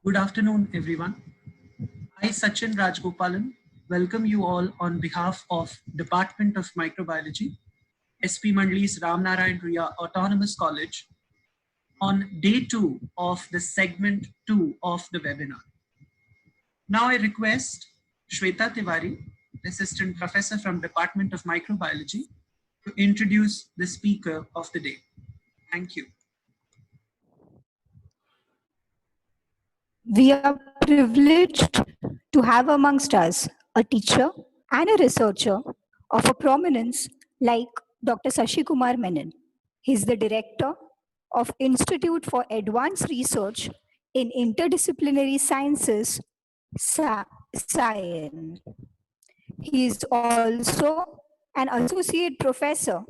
Good afternoon, everyone. I, Sachin Rajgopalan, welcome you all on behalf of Department of Microbiology, SP Mandali's Ramnarayan Ria Autonomous College, on day 2 of the segment 2 of the webinar. Now I request Shweta Tiwari, Assistant Professor from Department of Microbiology, to introduce the speaker of the day. Thank you. We are privileged to have amongst us a teacher and a researcher of a prominence like Dr. Sashi Kumar Menon. He is the director of Institute for Advanced Research in Interdisciplinary Sciences, SCIEN. He is also an associate professor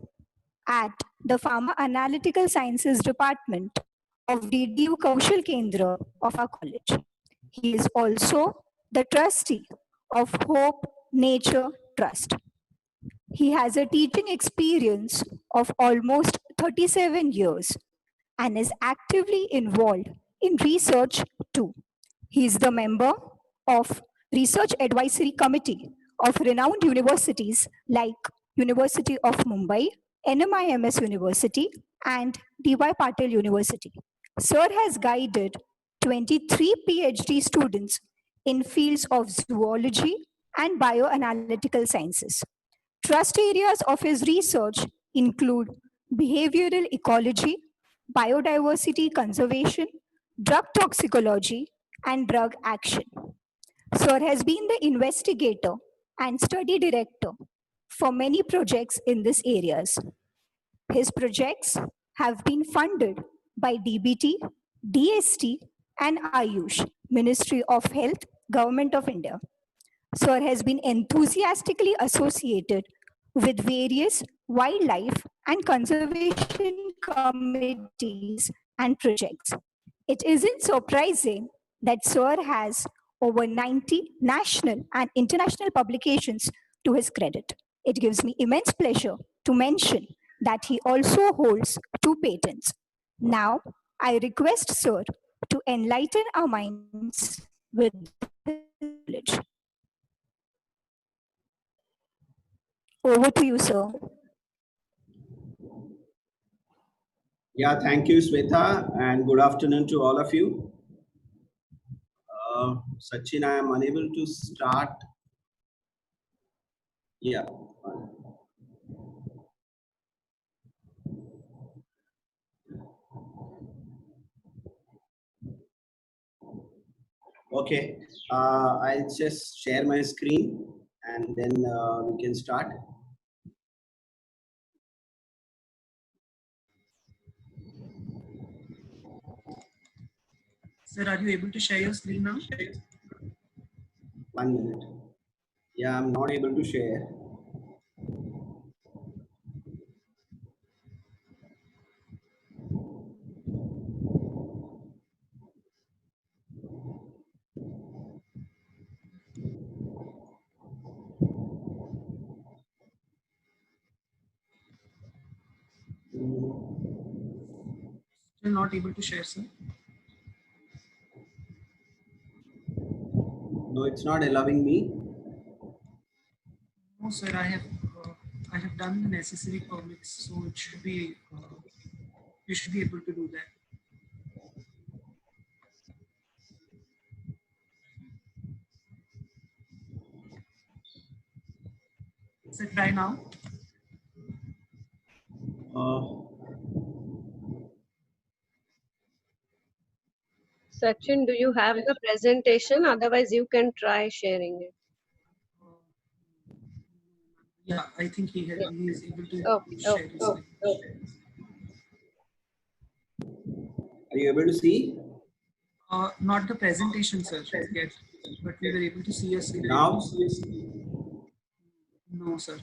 at the Pharma Analytical Sciences Department of DDU Kaushal Kendra of our college. He is also the trustee of Hope Nature Trust. He has a teaching experience of almost 37 years and is actively involved in research too. He is the member of Research Advisory Committee of renowned universities like University of Mumbai, NMIMS University, and D.Y. Patil University. Sir has guided 23 PhD students in fields of zoology and bioanalytical sciences. Trust areas of his research include behavioral ecology, biodiversity conservation, drug toxicology, and drug action. Sir has been the investigator and study director for many projects in these areas. His projects have been funded by DBT, DST, and Ayush, Ministry of Health, Government of India. Sir has been enthusiastically associated with various wildlife and conservation committees and projects. It isn't surprising that Sir has over 90 national and international publications to his credit. It gives me immense pleasure to mention that he also holds 2 patents. Now, I request Sir to enlighten our minds with knowledge. Over to you, sir. Yeah, thank you, Sweta, and good afternoon to all of you. Sachin, I am unable to start. Yeah. Okay, I'll just share my screen and then we can start. Sir, are you able to share your screen now? 1 minute. Yeah, I'm not able to share. Still not able to share, sir? No, it's not allowing me. No, sir. I have done the necessary permits, so it should be. You should be able to do that. So try now. Sachin, do you have the presentation? Otherwise, you can try sharing it. Yeah, I think he is able to share his screen. Are you able to see? Not the presentation, sir, yet, but we were able to see your screen. Now? No, sir.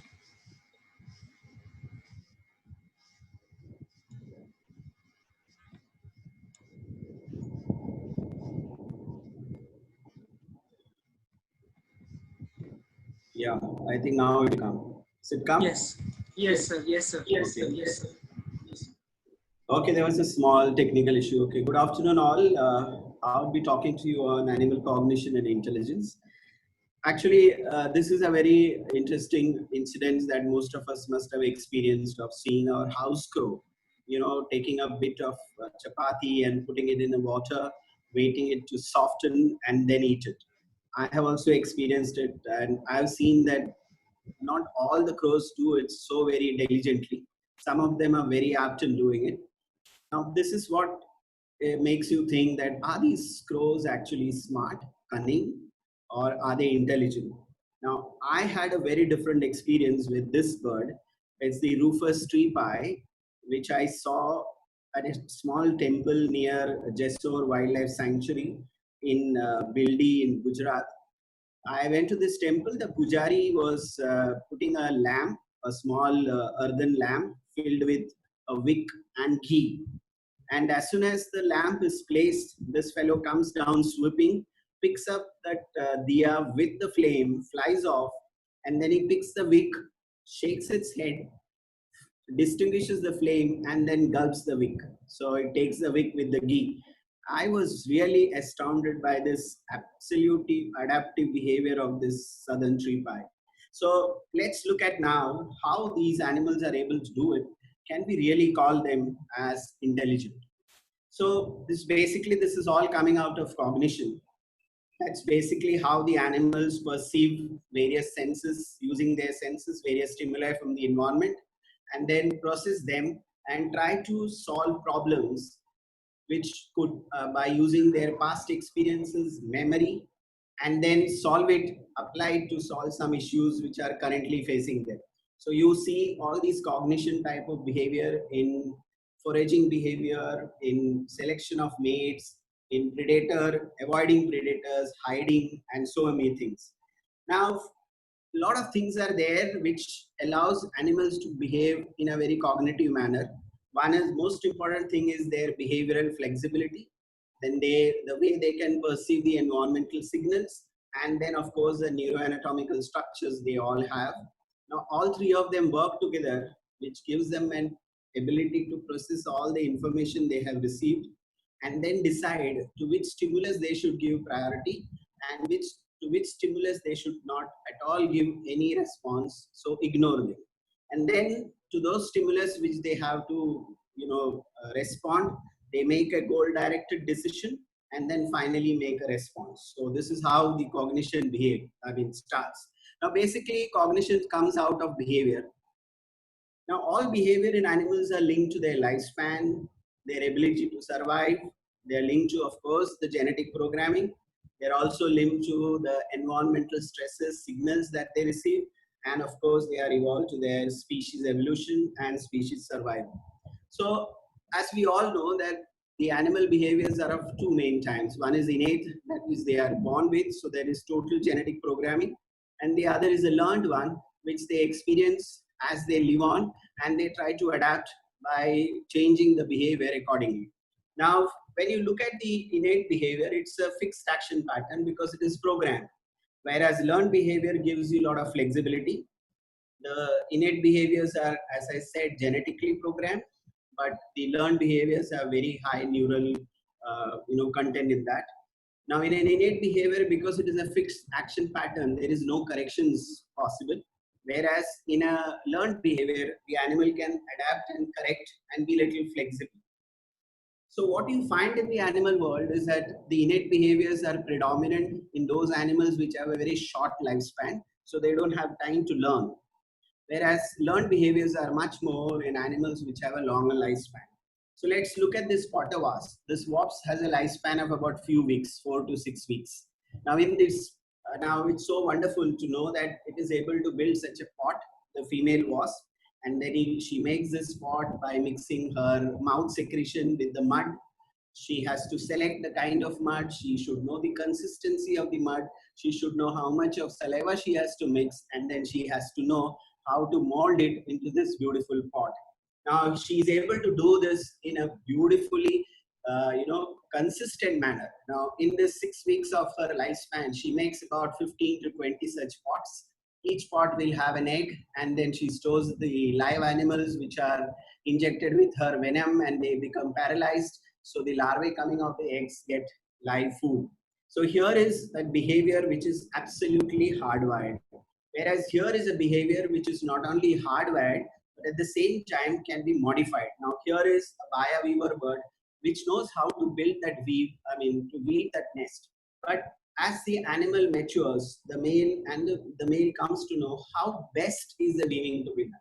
Yeah, I think now it will come. Does it come? Yes. Yes, sir. Yes, sir. Yes, sir. Yes, sir. Okay, there was a small technical issue. Okay, good afternoon all. I'll be talking to you on animal cognition and intelligence. Actually, this is a very interesting incident that most of us must have experienced of seeing our house crow, taking a bit of chapati and putting it in the water, waiting it to soften and then eat it. I have also experienced it, and I've seen that not all the crows do it so very diligently. Some of them are very apt in doing it. Now, this is what makes you think that are these crows actually smart, cunning, or are they intelligent? Now, I had a very different experience with this bird. It's the Rufous tree pie, which I saw at a small temple near Jessore Wildlife Sanctuary in Bildi in Gujarat. I went to this temple. The pujari was putting a lamp, a small earthen lamp filled with a wick and ghee. And as soon as the lamp is placed, this fellow comes down swooping, picks up that diya with the flame, flies off, and then he picks the wick, shakes its head, distinguishes the flame, and then gulps the wick. So it takes the wick with the ghee. I was really astounded by this absolutely adaptive behavior of this southern tree pie. So let's look at now how these animals are able to do it. Can we really call them as intelligent? So this is all coming out of cognition. That's basically how the animals perceive various senses, using their senses, various stimuli from the environment, and then process them and try to solve problems which could, by using their past experiences, memory, and then solve it, apply it to solve some issues which are currently facing them. So you see all these cognition type of behavior in foraging behavior, in selection of mates, in predator, avoiding predators, hiding, and so many things. Now, a lot of things are there which allows animals to behave in a very cognitive manner. One is most important thing is their behavioral flexibility. Then the way they can perceive the environmental signals, and then of course the neuroanatomical structures they all have. Now all three of them work together, which gives them an ability to process all the information they have received, and then decide to which stimulus they should give priority and to which stimulus they should not at all give any response, so ignore them. And then to those stimulus which they have to respond, they make a goal directed decision and then finally make a response. So this is how the cognition starts. Now basically cognition comes out of behavior. Now all behavior in animals are linked to their lifespan, their ability to survive. They're linked to, of course, the genetic programming. They're also linked to the environmental stresses, signals that they receive. And of course, they are evolved to their species evolution and species survival. So as we all know that the animal behaviors are of two main types. One is innate, that is they are born with, so there is total genetic programming. And the other is a learned one, which they experience as they live on, and they try to adapt by changing the behavior accordingly. Now, when you look at the innate behavior, it's a fixed action pattern because it is programmed. Whereas learned behavior gives you a lot of flexibility. The innate behaviors are, as I said, genetically programmed, but the learned behaviors have very high neural content in that. Now, in an innate behavior, because it is a fixed action pattern, there is no corrections possible. Whereas in a learned behavior, the animal can adapt and correct and be a little flexible. So what you find in the animal world is that the innate behaviors are predominant in those animals which have a very short lifespan, so they don't have time to learn. Whereas learned behaviors are much more in animals which have a longer lifespan. So let's look at this potter wasp. This wasp has a lifespan of about few weeks, 4 to 6 weeks. Now in this, now it's so wonderful to know that it is able to build such a pot, the female wasp, and then she makes this pot by mixing her mouth secretion with the mud. She has to select the kind of mud. She should know the consistency of the mud. She should know how much of saliva she has to mix, and then she has to know how to mold it into this beautiful pot. Now she is able to do this in a beautifully consistent manner. Now in this 6 weeks of her lifespan, she makes about 15 to 20 such pots. Each pot will have an egg, and then she stores the live animals which are injected with her venom, and they become paralyzed. So the larvae coming out of the eggs get live food. So here is a behavior which is absolutely hardwired. Whereas here is a behavior which is not only hardwired, but at the same time can be modified. Now here is a buyer weaver bird which knows how to build that to weave that nest. But as the animal matures, the male comes to know how best is the weaving to be done.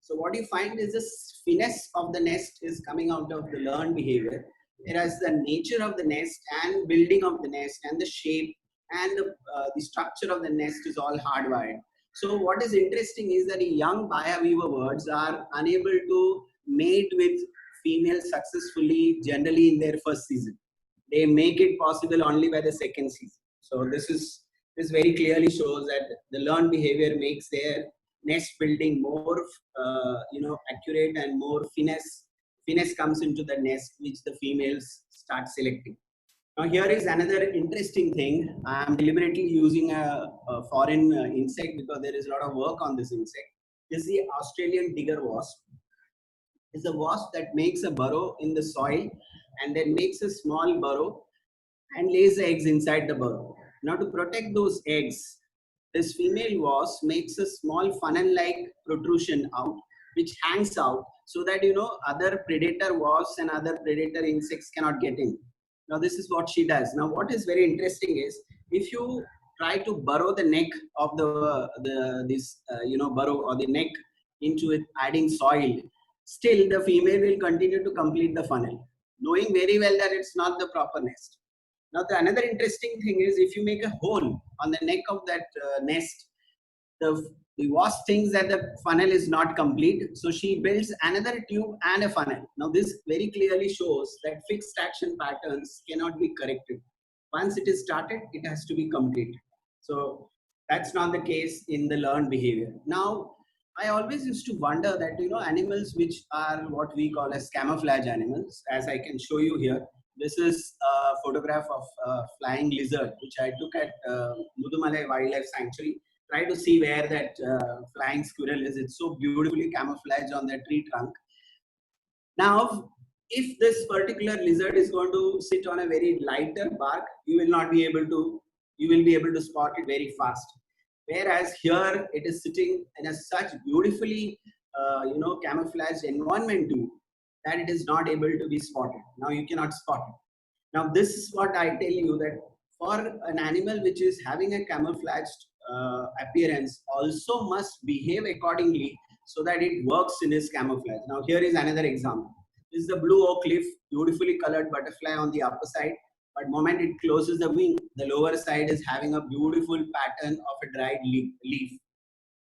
So what you find is the finesse of the nest is coming out of the learned behavior, whereas the nature of the nest and building of the nest and the shape and the structure of the nest is all hardwired. So what is interesting is that the young buyer weaver birds are unable to mate with females successfully generally in their first season. They make it possible only by the second season. So this very clearly shows that the learned behavior makes their nest building more accurate, and more finesse comes into the nest which the females start selecting. Now here is another interesting thing. I am deliberately using a foreign insect because there is a lot of work on this insect. This is the Australian digger wasp. It's a wasp that makes a burrow in the soil and then makes a small burrow and lays the eggs inside the burrow. Now to protect those eggs, this female wasp makes a small funnel-like protrusion out, which hangs out so that other predator wasps and other predator insects cannot get in. Now this is what she does. Now what is very interesting is if you try to burrow the neck of burrow or the neck into it, adding soil, still the female will continue to complete the funnel, knowing very well that it's not the proper nest. Now another interesting thing is if you make a hole on the neck of that nest, the wasp thinks that the funnel is not complete, so she builds another tube and a funnel. Now this very clearly shows that fixed action patterns cannot be corrected. Once it is started, it has to be completed. So that's not the case in the learned behavior. Now I always used to wonder that animals which are what we call as camouflage animals, as I can show you here. This is a photograph of a flying lizard which I took at Mudumalai Wildlife Sanctuary. Try to see where that flying squirrel is. It's so beautifully camouflaged on the tree trunk. Now, if this particular lizard is going to sit on a very lighter bark, you will be able to spot it very fast. Whereas here it is sitting in a such beautifully camouflaged environment too, that it is not able to be spotted. Now you cannot spot it. Now this is what I tell you, that for an animal which is having a camouflaged appearance also must behave accordingly so that it works in its camouflage. Now here is another example. This is the blue oak leaf, beautifully colored butterfly on the upper side, but moment it closes the wing, the lower side is having a beautiful pattern of a dried leaf.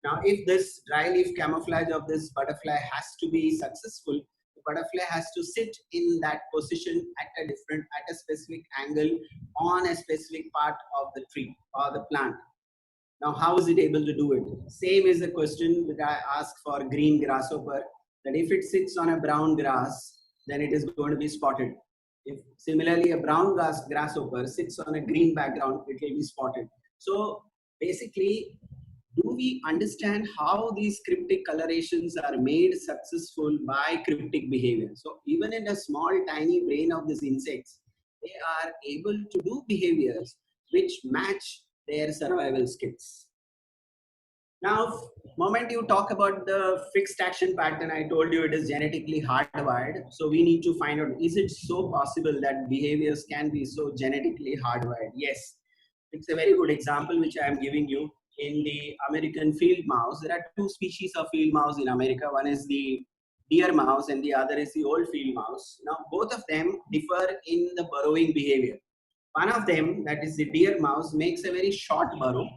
Now if this dry leaf camouflage of this butterfly has to be successful, the butterfly has to sit in that position at a specific angle on a specific part of the tree or the plant. Now, how is it able to do it? Same is the question that I ask for green grasshopper, that if it sits on a brown grass, then it is going to be spotted. If similarly a brown grasshopper sits on a green background, it will be spotted. So basically, do we understand how these cryptic colorations are made successful by cryptic behavior? So even in a small tiny brain of these insects, they are able to do behaviors which match their survival skills. Now, moment you talk about the fixed action pattern, I told you it is genetically hardwired. So we need to find out, is it so possible that behaviors can be so genetically hardwired? Yes, it's a very good example which I am giving you. In the American field mouse, there are two species of field mouse in America. One is the deer mouse and the other is the old field mouse. Now, both of them differ in the burrowing behavior. One of them, that is the deer mouse, makes a very short burrow,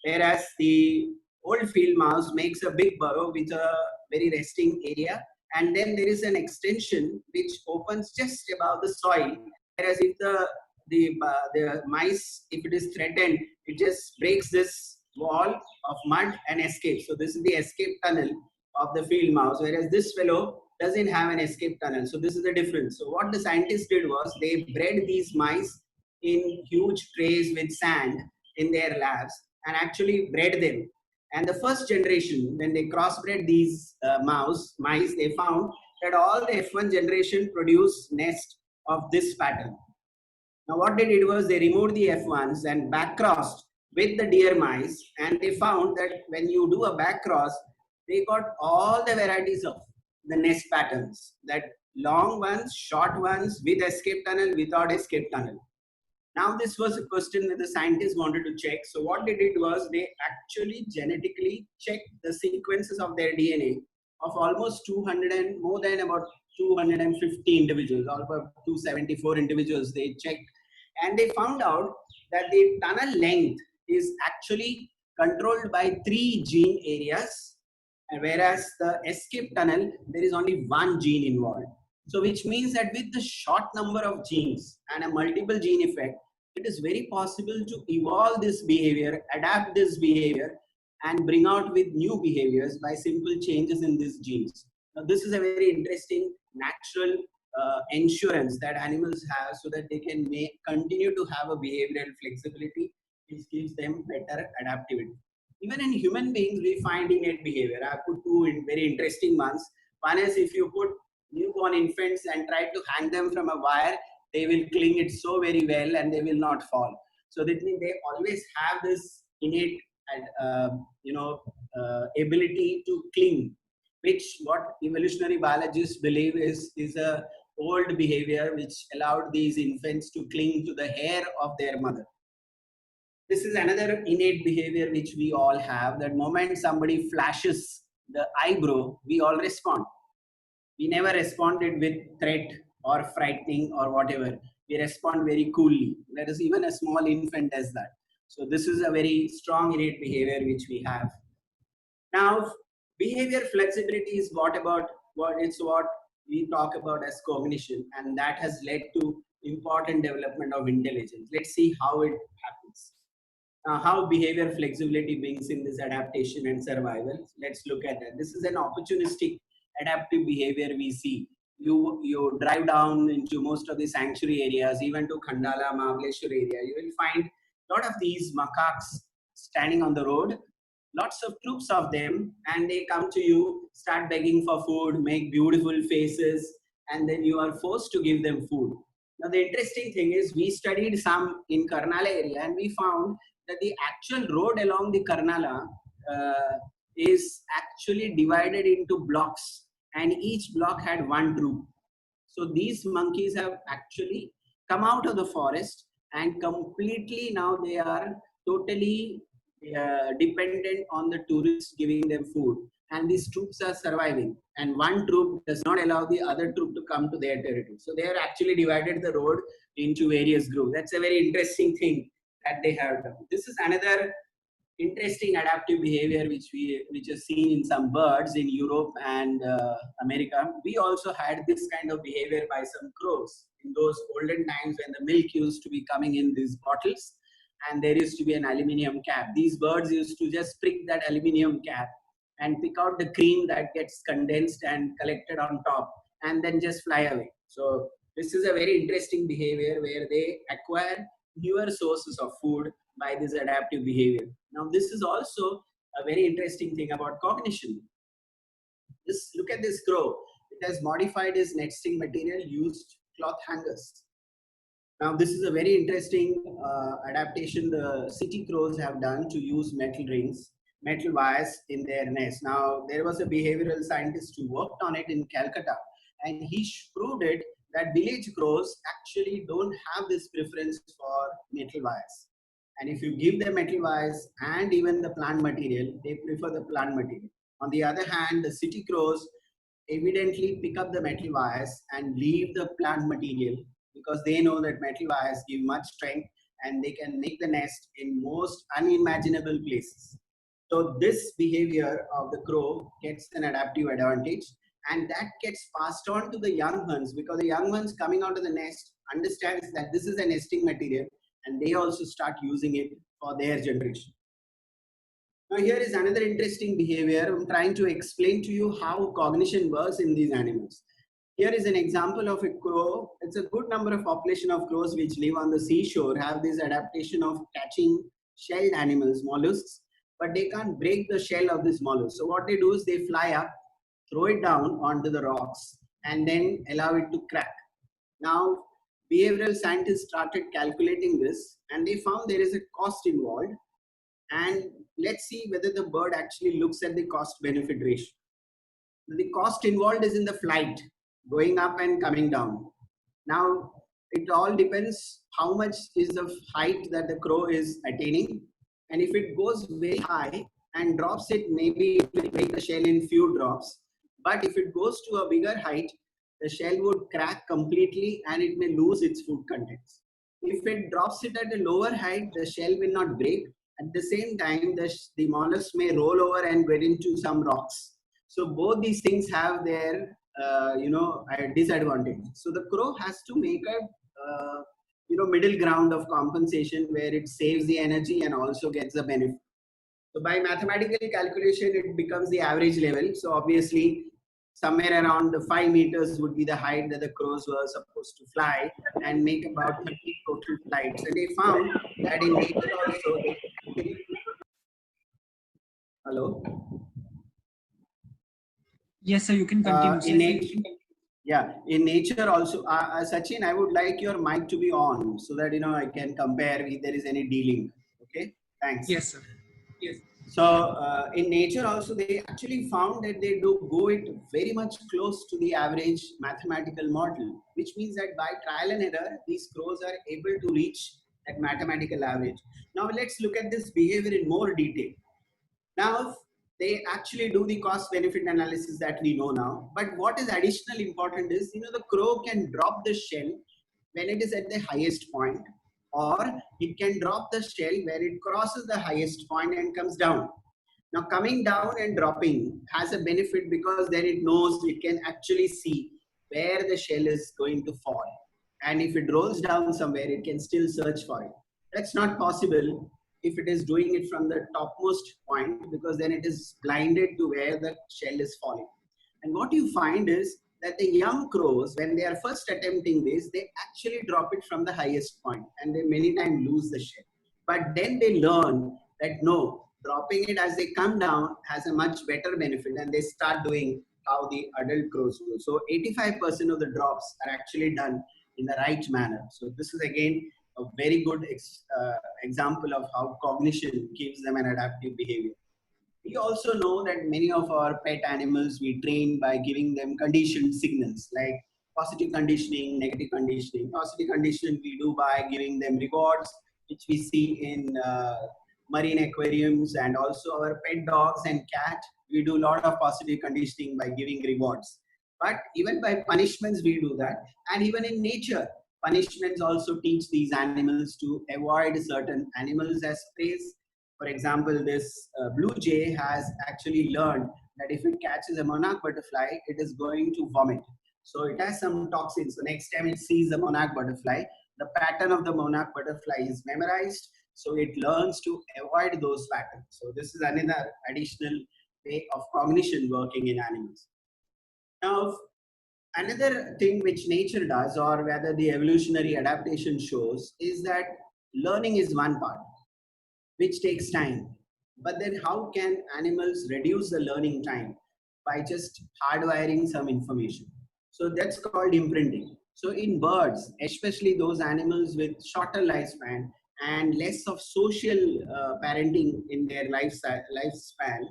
whereas the old field mouse makes a big burrow with a very resting area, and then there is an extension which opens just above the soil. Whereas if the mice, if it is threatened, it just breaks this wall of mud and escapes. So this is the escape tunnel of the field mouse, whereas this fellow doesn't have an escape tunnel. So this is the difference. So what the scientists did was they bred these mice in huge trays with sand in their labs and actually bred them. And the first generation, when they crossbred these mice, they found that all the F1 generation produced nest of this pattern. Now what they did was they removed the F1s and back crossed with the deer mice, and they found that when you do a back cross, they got all the varieties of the nest patterns, that long ones, short ones, with escape tunnel, without escape tunnel. Now this was a question that the scientists wanted to check. So what they did was they actually genetically checked the sequences of their DNA of almost 200 and more than about 250 individuals, all about 274 individuals they checked, and they found out that the tunnel length is actually controlled by 3 gene areas, and whereas the escape tunnel, there is only 1 gene involved. So which means that with the short number of genes and a multiple gene effect, it is very possible to evolve this behavior, adapt this behavior, and bring out with new behaviors by simple changes in these genes. Now this is a very interesting natural insurance that animals have, so that they can continue to have a behavioral flexibility, which gives them better adaptivity. Even in human beings, we find innate behavior. I put 2 very interesting ones. One is if you put newborn infants and try to hang them from a wire, they will cling it so very well and they will not fall. So that means they always have this innate ability to cling, which what evolutionary biologists believe is a old behavior which allowed these infants to cling to the hair of their mother. This is another innate behavior which we all have. That moment somebody flashes the eyebrow, we all respond. We never responded with threat or frightening or whatever. We respond very coolly. That is, even a small infant does that. So this is a very strong innate behavior which we have. Now, behavior flexibility is what we talk about as cognition, and that has led to important development of intelligence. Let's see how it happens. How behavior flexibility brings in this adaptation and survival. Let's look at that. This is an opportunistic adaptive behavior we see. You drive down into most of the sanctuary areas, even to Khandala, Mahabaleshwar area, you will find a lot of these macaques standing on the road, lots of troops of them, and they come to you, start begging for food, make beautiful faces, and then you are forced to give them food. Now the interesting thing is, we studied some in Karnala area, and we found that the actual road along the Karnala is actually divided into blocks, and each block had 1 troop. So these monkeys have actually come out of the forest, and completely now they are totally dependent on the tourists giving them food, and these troops are surviving, and 1 troop does not allow the other troop to come to their territory. So they are actually divided the road into various groups. That's a very interesting thing that they have done. This is another interesting adaptive behavior which is seen in some birds in Europe and America. We also had this kind of behavior by some crows in those olden times when the milk used to be coming in these bottles, and there used to be an aluminium cap. These birds used to just prick that aluminium cap and pick out the cream that gets condensed and collected on top, and then just fly away. So this is a very interesting behavior where they acquire newer sources of food by this adaptive behavior. Now this is also a very interesting thing about cognition. Just look at this crow. It has modified its nesting material, used cloth hangers. Now this is a very interesting adaptation the city crows have done to use metal rings, metal wires in their nest. Now there was a behavioral scientist who worked on it in Calcutta, and he proved it that village crows actually don't have this preference for metal wires. And if you give them metal wires and even the plant material, they prefer the plant material. On the other hand, the city crows evidently pick up the metal wires and leave the plant material, because they know that metal wires give much strength and they can make the nest in most unimaginable places. So this behavior of the crow gets an adaptive advantage, and that gets passed on to the young ones, because the young ones coming out of the nest understands that this is a nesting material, and they also start using it for their generation. Now here is another interesting behavior. I'm trying to explain to you how cognition works in these animals. Here is an example of a crow. It's a good number of population of crows which live on the seashore have this adaptation of catching shelled animals, mollusks, but they can't break the shell of this mollusk. So what they do is they fly up, throw it down onto the rocks, and then allow it to crack. Now behavioral scientists started calculating this, and they found there is a cost involved. And let's see whether the bird actually looks at the cost benefit ratio. The cost involved is in the flight, going up and coming down. Now, it all depends how much is the height that the crow is attaining. And if it goes very high and drops it, maybe it will break the shell in few drops. But if it goes to a bigger height, the shell would crack completely and it may lose its food contents. If it drops it at a lower height, the shell will not break. At the same time, the mollusk may roll over and get into some rocks. So both these things have their disadvantage. So the crow has to make a middle ground of compensation where it saves the energy and also gets the benefit. So by mathematical calculation, it becomes the average level. So obviously, somewhere around 5 meters would be the height that the crows were supposed to fly and make about 30 total flights. And they found that in nature also, hello? Yes, sir, you can continue. In nature also, Sachin, I would like your mic to be on so that I can compare if there is any dealing. Okay, thanks. Yes, sir. Yes. So in nature also, they actually found that they do go it very much close to the average mathematical model, which means that by trial and error, these crows are able to reach that mathematical average. Now let's look at this behavior in more detail. Now, they actually do the cost benefit analysis that we know now. But what is additionally important is, the crow can drop the shell when it is at the highest point, or it can drop the shell where it crosses the highest point and comes down. Now, coming down and dropping has a benefit because then it knows it can actually see where the shell is going to fall. And if it rolls down somewhere, it can still search for it. That's not possible if it is doing it from the topmost point, because then it is blinded to where the shell is falling. And what you find is that the young crows, when they are first attempting this, they actually drop it from the highest point and they many times lose the shell. But then they learn that no, dropping it as they come down has a much better benefit, and they start doing how the adult crows do. So 85% of the drops are actually done in the right manner. So this is again a very good example of how cognition gives them an adaptive behavior. We also know that many of our pet animals we train by giving them conditioned signals like positive conditioning, negative conditioning. Positive conditioning we do by giving them rewards, which we see in marine aquariums, and also our pet dogs and cat. We do a lot of positive conditioning by giving rewards. But even by punishments, we do that. And even in nature, punishments also teach these animals to avoid certain animals as prey. For example, this blue jay has actually learned that if it catches a monarch butterfly, it is going to vomit. So it has some toxins. So next time it sees the monarch butterfly, the pattern of the monarch butterfly is memorized. So it learns to avoid those patterns. So this is another additional way of cognition working in animals. Now, another thing which nature does, or whether the evolutionary adaptation shows, is that learning is one part, which takes time. But then how can animals reduce the learning time? By just hardwiring some information. So that's called imprinting. So in birds, especially those animals with shorter lifespan and less of social parenting in their lifespan,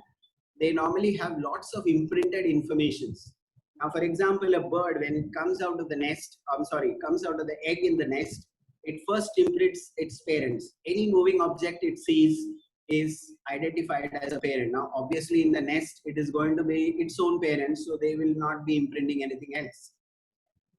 they normally have lots of imprinted informations. Now, for example, a bird, when it comes out of the nest, comes out of the egg in the nest, it first imprints its parents. Any moving object it sees is identified as a parent. Now, obviously, in the nest, it is going to be its own parents, so they will not be imprinting anything else.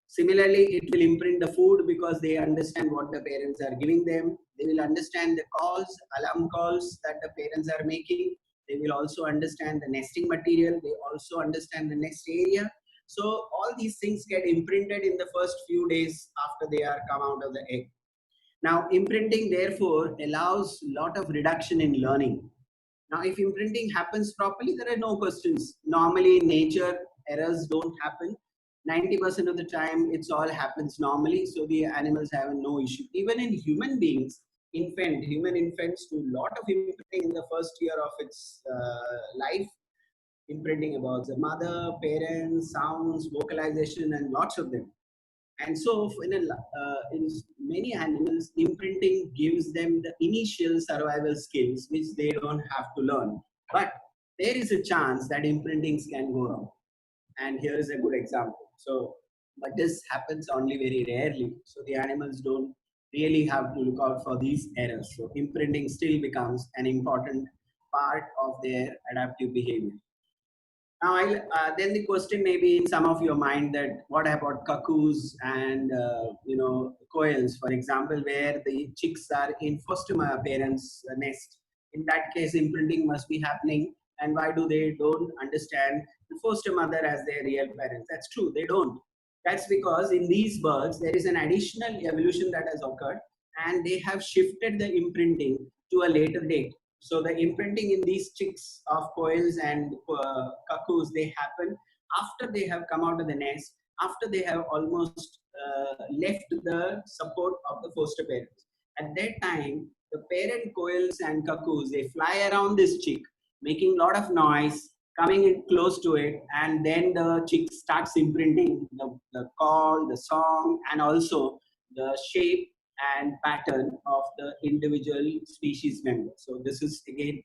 Similarly, it will imprint the food because they understand what the parents are giving them. They will understand the calls, alarm calls that the parents are making. They will also understand the nesting material. They also understand the nest area. So all these things get imprinted in the first few days after they are come out of the egg. Now, imprinting therefore allows a lot of reduction in learning. Now, if imprinting happens properly, there are no questions. Normally in nature, errors don't happen. 90% of the time, it's all happens normally. So the animals have no issue. Even in human beings, human infants do a lot of imprinting in the first year of its life. Imprinting about the mother, parents, sounds, vocalization, and lots of them. And so in many animals, imprinting gives them the initial survival skills, which they don't have to learn. But there is a chance that imprintings can go wrong. And here is a good example. So, but this happens only very rarely. So the animals don't really have to look out for these errors. So imprinting still becomes an important part of their adaptive behavior. Now, then the question may be in some of your mind that what about cuckoos and quails, for example, where the chicks are in foster parents' nest. In that case, imprinting must be happening, and why do they don't understand the foster mother as their real parents? That's true, they don't. That's because in these birds there is an additional evolution that has occurred, and they have shifted the imprinting to a later date. So the imprinting in these chicks of quails and cuckoos, they happen after they have come out of the nest, after they have almost left the support of the foster parents. At that time, the parent quails and cuckoos, they fly around this chick, making a lot of noise, coming in close to it, and then the chick starts imprinting the call, the song, and also the shape and pattern of the individual species member. So this is again,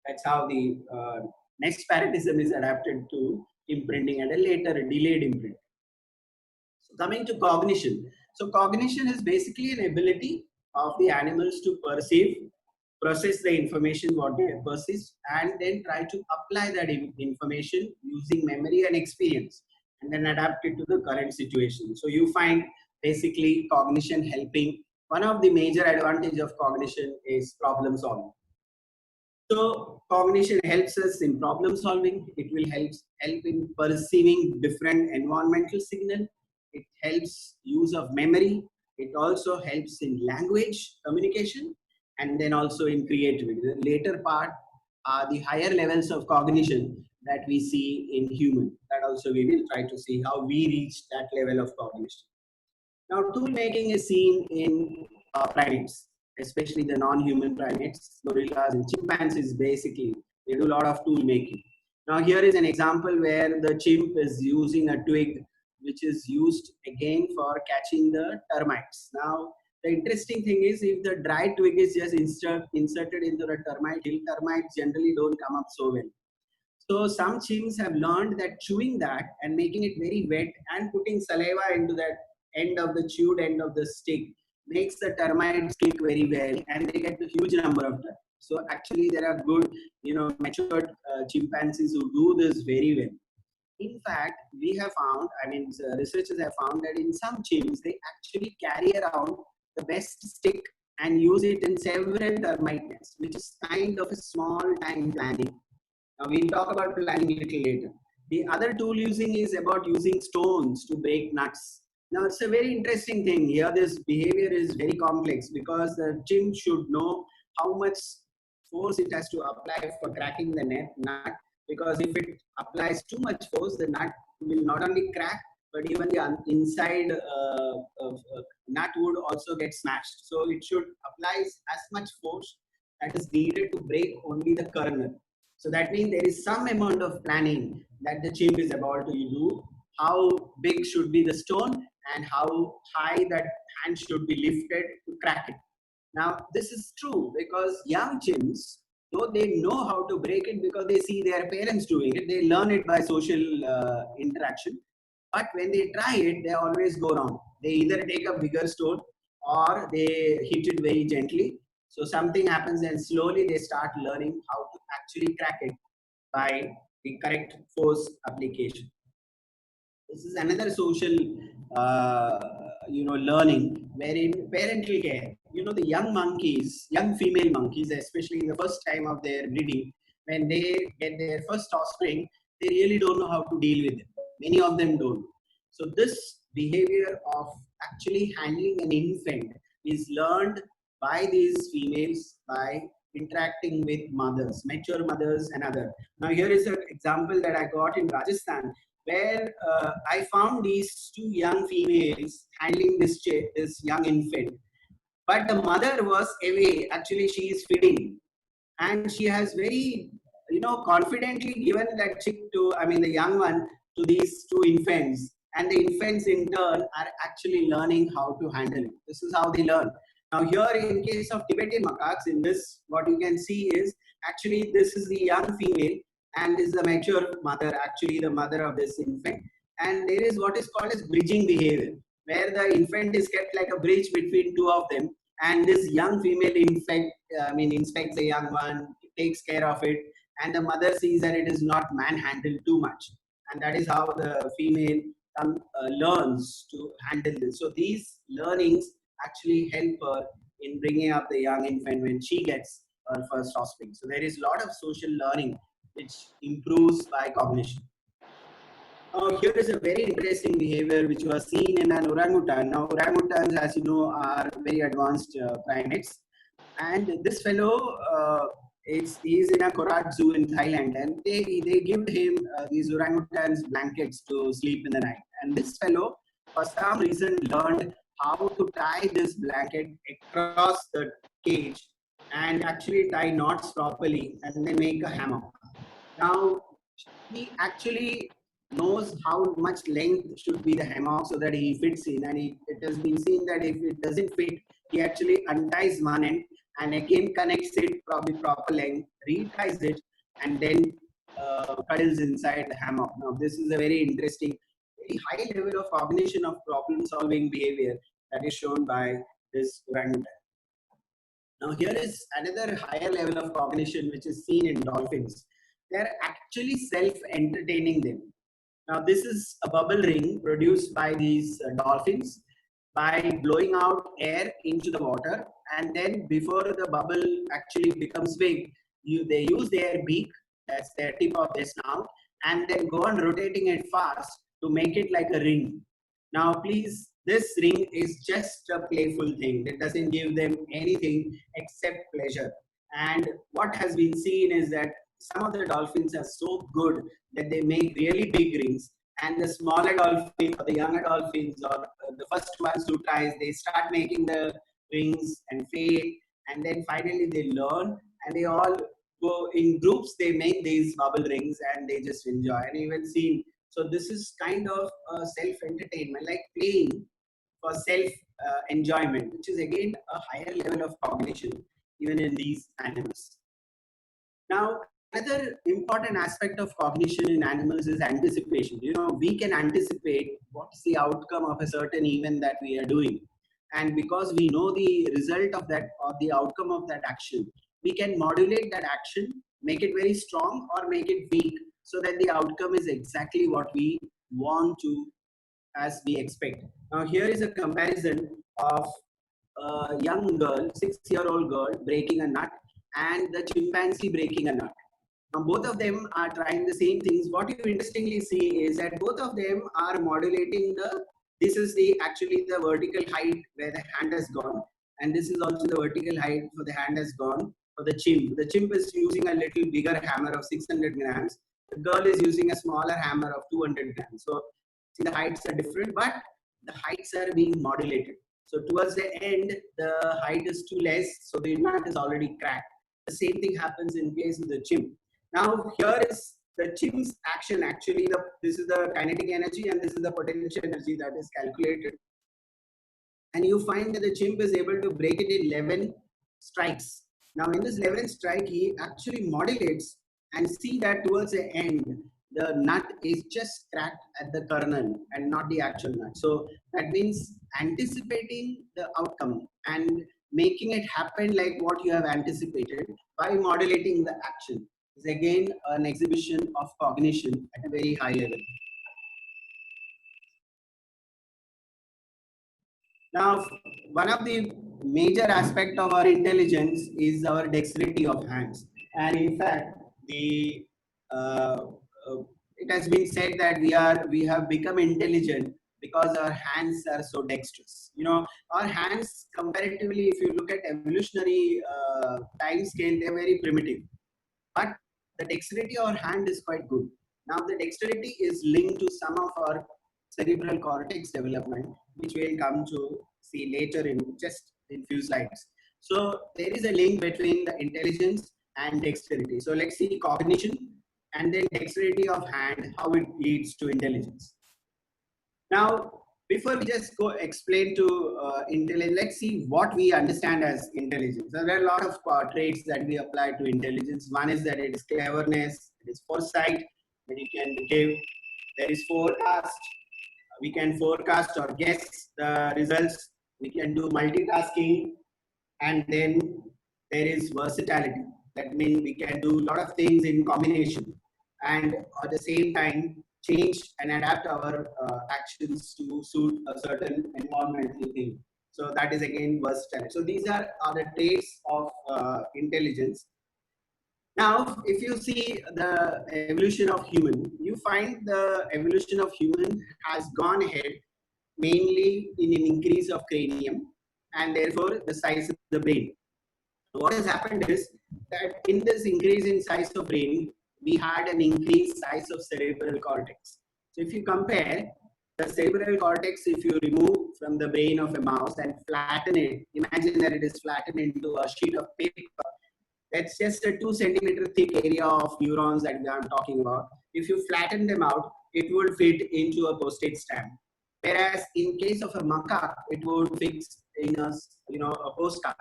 that's how the next parrotism is adapted to imprinting at a later delayed imprint. So coming to cognition. So cognition is basically an ability of the animals to perceive, process the information what they have perceived, and then try to apply that information using memory and experience, and then adapt it to the current situation. So you find basically cognition helping. One of the major advantage of cognition is problem solving. So cognition helps us in problem solving. It will help in perceiving different environmental signal. It helps use of memory. It also helps in language communication, and then also in creativity. The later part are the higher levels of cognition that we see in human. That also we will try to see how we reach that level of cognition. Now, tool making is seen in primates, especially the non-human primates, gorillas and chimpanzees. Basically, they do a lot of tool making. Now, here is an example where the chimp is using a twig, which is used again for catching the termites. Now, the interesting thing is, if the dry twig is just inserted into the termite hill, termites generally don't come up so well. So some chimps have learned that chewing that and making it very wet and putting saliva into that end of the chewed end of the stick makes the termites click very well, and they get a huge number of them. So actually there are good, matured chimpanzees who do this very well. In fact, we have found, researchers have found that in some chimps, they actually carry around the best stick and use it in several termite nests, which is kind of a small time planning. Now we'll talk about planning a little later. The other tool using is about using stones to break nuts. Now it's a very interesting thing. Here this behavior is very complex because the chimp should know how much force it has to apply for cracking the nut, because if it applies too much force, the nut will not only crack, but even the inside nut would also get smashed. So it should apply as much force that is needed to break only the kernel. So that means there is some amount of planning that the chimp is about to do. How big should be the stone and how high that hand should be lifted to crack it. Now, this is true because young chimps, though they know how to break it because they see their parents doing it, they learn it by social interaction. But when they try it, they always go wrong. They either take a bigger stone or they hit it very gently. So something happens and slowly they start learning how to actually crack it by the correct force application. This is another social, learning wherein parental care. The young monkeys, young female monkeys, especially in the first time of their breeding, when they get their first offspring, they really don't know how to deal with it. Many of them don't. So this behavior of actually handling an infant is learned by these females by interacting with mothers, mature mothers and other. Now here is an example that I got in Rajasthan, where I found these two young females handling this young infant. But the mother was away. Actually, she is feeding. And she has very, confidently given that chick to, the young one to these two infants. and the infants in turn are actually learning how to handle it. This is how they learn. Now here in case of Tibetan macaques, in this what you can see is actually this is the young female and this is the mature mother, actually the mother of this infant. And there is what is called as bridging behavior, where the infant is kept like a bridge between two of them, and this young female inspects the young one, takes care of it, and the mother sees that it is not manhandled too much, and that is how the female learns to handle this. So these learnings actually help her in bringing up the young infant when she gets her first offspring. So there is a lot of social learning which improves by cognition. Here is a very interesting behavior which was seen in an orangutan. Now orangutans, as you know, are very advanced primates, and this fellow he's in a Korat zoo in Thailand, and they give him these orangutans blankets to sleep in the night. And this fellow, for some reason, learned how to tie this blanket across the cage and actually tie knots properly, and then make a hammock. Now he actually knows how much length should be the hammock so that he fits in, and it has been seen that if it doesn't fit, he actually unties one end and again connects it probably proper length, reties it, and then cuddles inside the hammock. Now this is a very interesting, very high level of cognition of problem solving behavior that is shown by this orangutan. Now here is another higher level of cognition which is seen in dolphins. They are actually self-entertaining them. Now this is a bubble ring produced by these dolphins by blowing out air into the water, and then before the bubble actually becomes big, they use their beak, that's their tip of their snout, and then go on rotating it fast to make it like a ring. Now please, this ring is just a playful thing. It doesn't give them anything except pleasure. And what has been seen is that some of the dolphins are so good that they make really big rings, and the smaller dolphins or the younger dolphins or the first ones who tries, they start making the rings and fail, and then finally they learn and they all go in groups, they make these bubble rings and they just enjoy and even see. So this is kind of self-entertainment, like playing for self-enjoyment, which is again a higher level of cognition even in these animals. Now, another important aspect of cognition in animals is anticipation. You know, we can anticipate what's the outcome of a certain event that we are doing. And because we know the result of that or the outcome of that action, we can modulate that action, make it very strong or make it weak so that the outcome is exactly what we want to as we expect. Now here is a comparison of a young girl, 6-year-old girl breaking a nut and the chimpanzee breaking a nut. Now both of them are trying the same things. What you interestingly see is that both of them are modulating this is actually the vertical height where the hand has gone, and this is also the vertical height for the hand has gone for the chimp. The chimp is using a little bigger hammer of 600 grams. The girl is using a smaller hammer of 200 grams. So see, the heights are different, but the heights are being modulated. So towards the end, the height is too less, so the nut is already cracked. The same thing happens in case of the chimp. Now here is the chimp's action. Actually, this is the kinetic energy and this is the potential energy that is calculated. And you find that the chimp is able to break it in 11 strikes. Now in this 11th strike, he actually modulates and see that towards the end, the nut is just cracked at the kernel and not the actual nut. So that means anticipating the outcome and making it happen like what you have anticipated by modulating the action is again an exhibition of cognition at a very high level. Now, one of the major aspects of our intelligence is our dexterity of hands. And in fact, it has been said that we have become intelligent because our hands are so dexterous. You know, our hands comparatively, if you look at evolutionary time scale, they're very primitive. But the dexterity of our hand is quite good. Now the dexterity is linked to some of our cerebral cortex development, which we'll come to see later in just in few slides. So there is a link between the intelligence and dexterity. So let's see cognition and then dexterity of hand, how it leads to intelligence. Now, before we just go explain to intelligence, let's see what we understand as intelligence. So there are a lot of traits that we apply to intelligence. One is that it is cleverness, it is foresight that you can give. There is forecast. We can forecast or guess the results. We can do multitasking, and then there is versatility. That means we can do a lot of things in combination, and at the same time change and adapt our actions to suit a certain environmental thing. So that is again versatile. So these are the traits of intelligence. Now, if you see the evolution of human, you find the evolution of human has gone ahead mainly in an increase of cranium and therefore the size of the brain. What has happened is that in this increase in size of brain, we had an increased size of cerebral cortex. So if you compare the cerebral cortex, if you remove from the brain of a mouse and flatten it, imagine that it is flattened into a sheet of paper. That's just a 2 centimeter thick area of neurons that I'm talking about. If you flatten them out, it would fit into a postage stamp. Whereas in case of a macaque, it would fix in a postcard.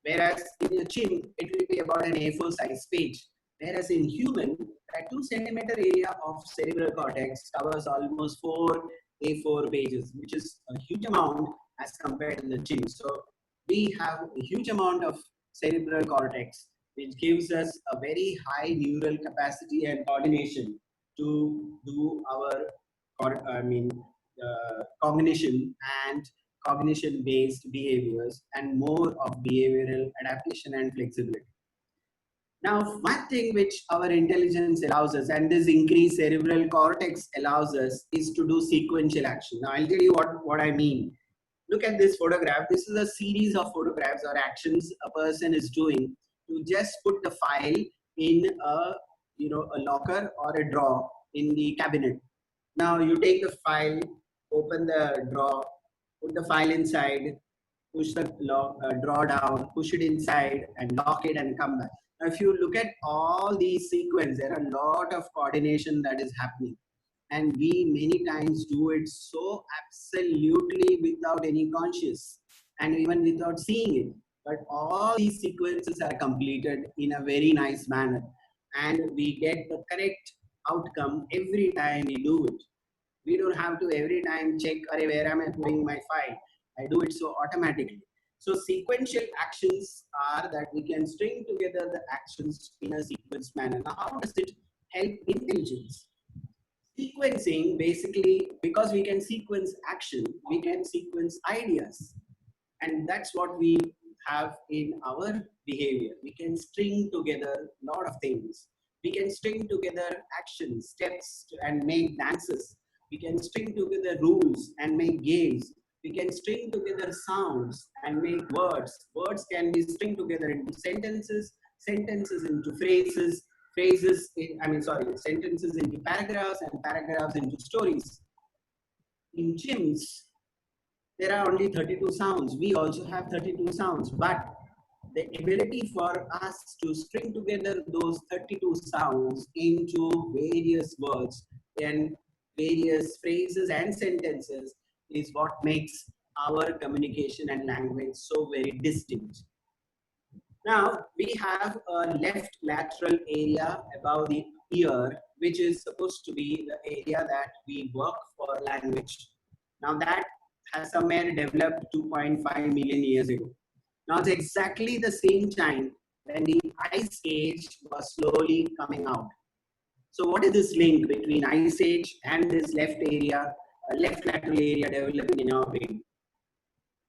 Whereas in a chimp, it will be about an A4 size page. Whereas in human, that 2 centimeter area of cerebral cortex covers almost 4 A4 pages, which is a huge amount as compared to the chimp. So we have a huge amount of cerebral cortex, which gives us a very high neural capacity and coordination to do our, cognition and cognition based behaviors and more of behavioral adaptation and flexibility. Now, one thing which our intelligence allows us, and this increased cerebral cortex allows us, is to do sequential action. Now, I'll tell you what I mean. Look at this photograph. This is a series of photographs or actions a person is doing to just put the file in a locker or a drawer in the cabinet. Now you take the file, open the drawer, put the file inside, push the drawer down, push it inside and lock it and come back. Now if you look at all these sequences, there are a lot of coordination that is happening. And we many times do it so absolutely without any conscious and even without seeing it. But all these sequences are completed in a very nice manner. And we get the correct outcome every time we do it. We don't have to every time check, where am I putting my file? I do it so automatically. So sequential actions are that we can string together the actions in a sequence manner. Now, how does it help intelligence? Sequencing, basically, because we can sequence action, we can sequence ideas. And that's what we have in our behavior. We can string together a lot of things. We can string together actions, steps, and make dances. We can string together rules and make games. We can string together sounds and make words. Words can be stringed together into sentences, sentences into phrases, sentences into paragraphs and paragraphs into stories. In chimps, there are only 32 sounds. We also have 32 sounds, but the ability for us to string together those 32 sounds into various words and various phrases and sentences is what makes our communication and language so very distinct. Now, we have a left lateral area above the ear, which is supposed to be the area that we work for language. Now, that has somewhere developed 2.5 million years ago. Now, it's exactly the same time when the ice age was slowly coming out. So what is this link between ice age and this left lateral area developing in our brain?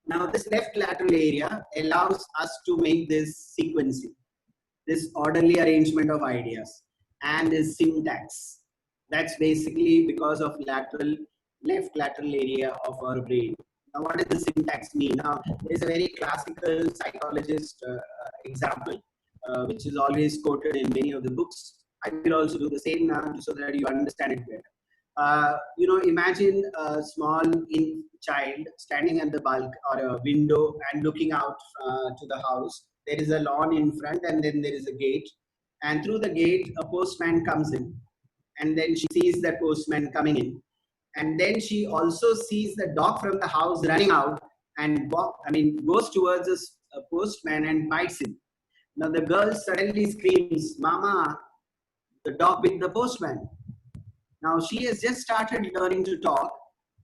Now, this left lateral area allows us to make this sequencing, this orderly arrangement of ideas, and this syntax. That's basically because of left lateral area of our brain. Now, what does the syntax mean? Now, there is a very classical psychologist example, which is always quoted in many of the books. I will also do the same now so that you understand it better. Imagine a small child standing at the bulk or a window and looking out to the house. There is a lawn in front and then there is a gate. And through the gate, a postman comes in. And then she sees that postman coming in. And then she also sees the dog from the house running out and goes towards a postman and bites him. Now the girl suddenly screams, "Mama, the dog bit the postman." Now she has just started learning to talk,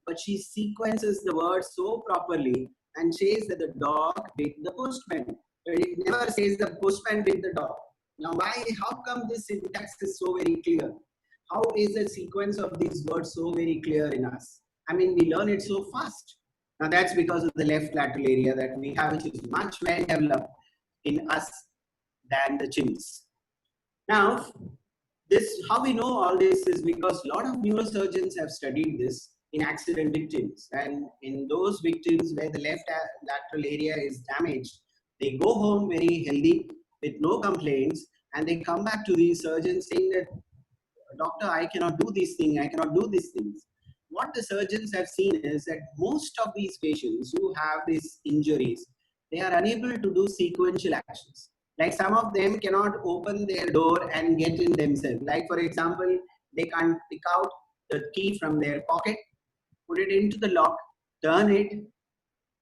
but she sequences the words so properly and says that the dog bit the postman. But it never says the postman bit the dog. Now why? How come this syntax is so very clear? How is the sequence of these words so very clear in us? I mean, we learn it so fast. Now that's because of the left lateral area that we have, which is much well developed in us than the chimps. Now, how we know all this is because a lot of neurosurgeons have studied this in accident victims, and in those victims where the left lateral area is damaged, they go home very healthy with no complaints, and they come back to the surgeon saying that, "Doctor, I cannot do these things, I cannot do these things." What the surgeons have seen is that most of these patients who have these injuries, they are unable to do sequential actions. Like some of them cannot open their door and get in themselves. Like for example, they can't pick out the key from their pocket, put it into the lock, turn it,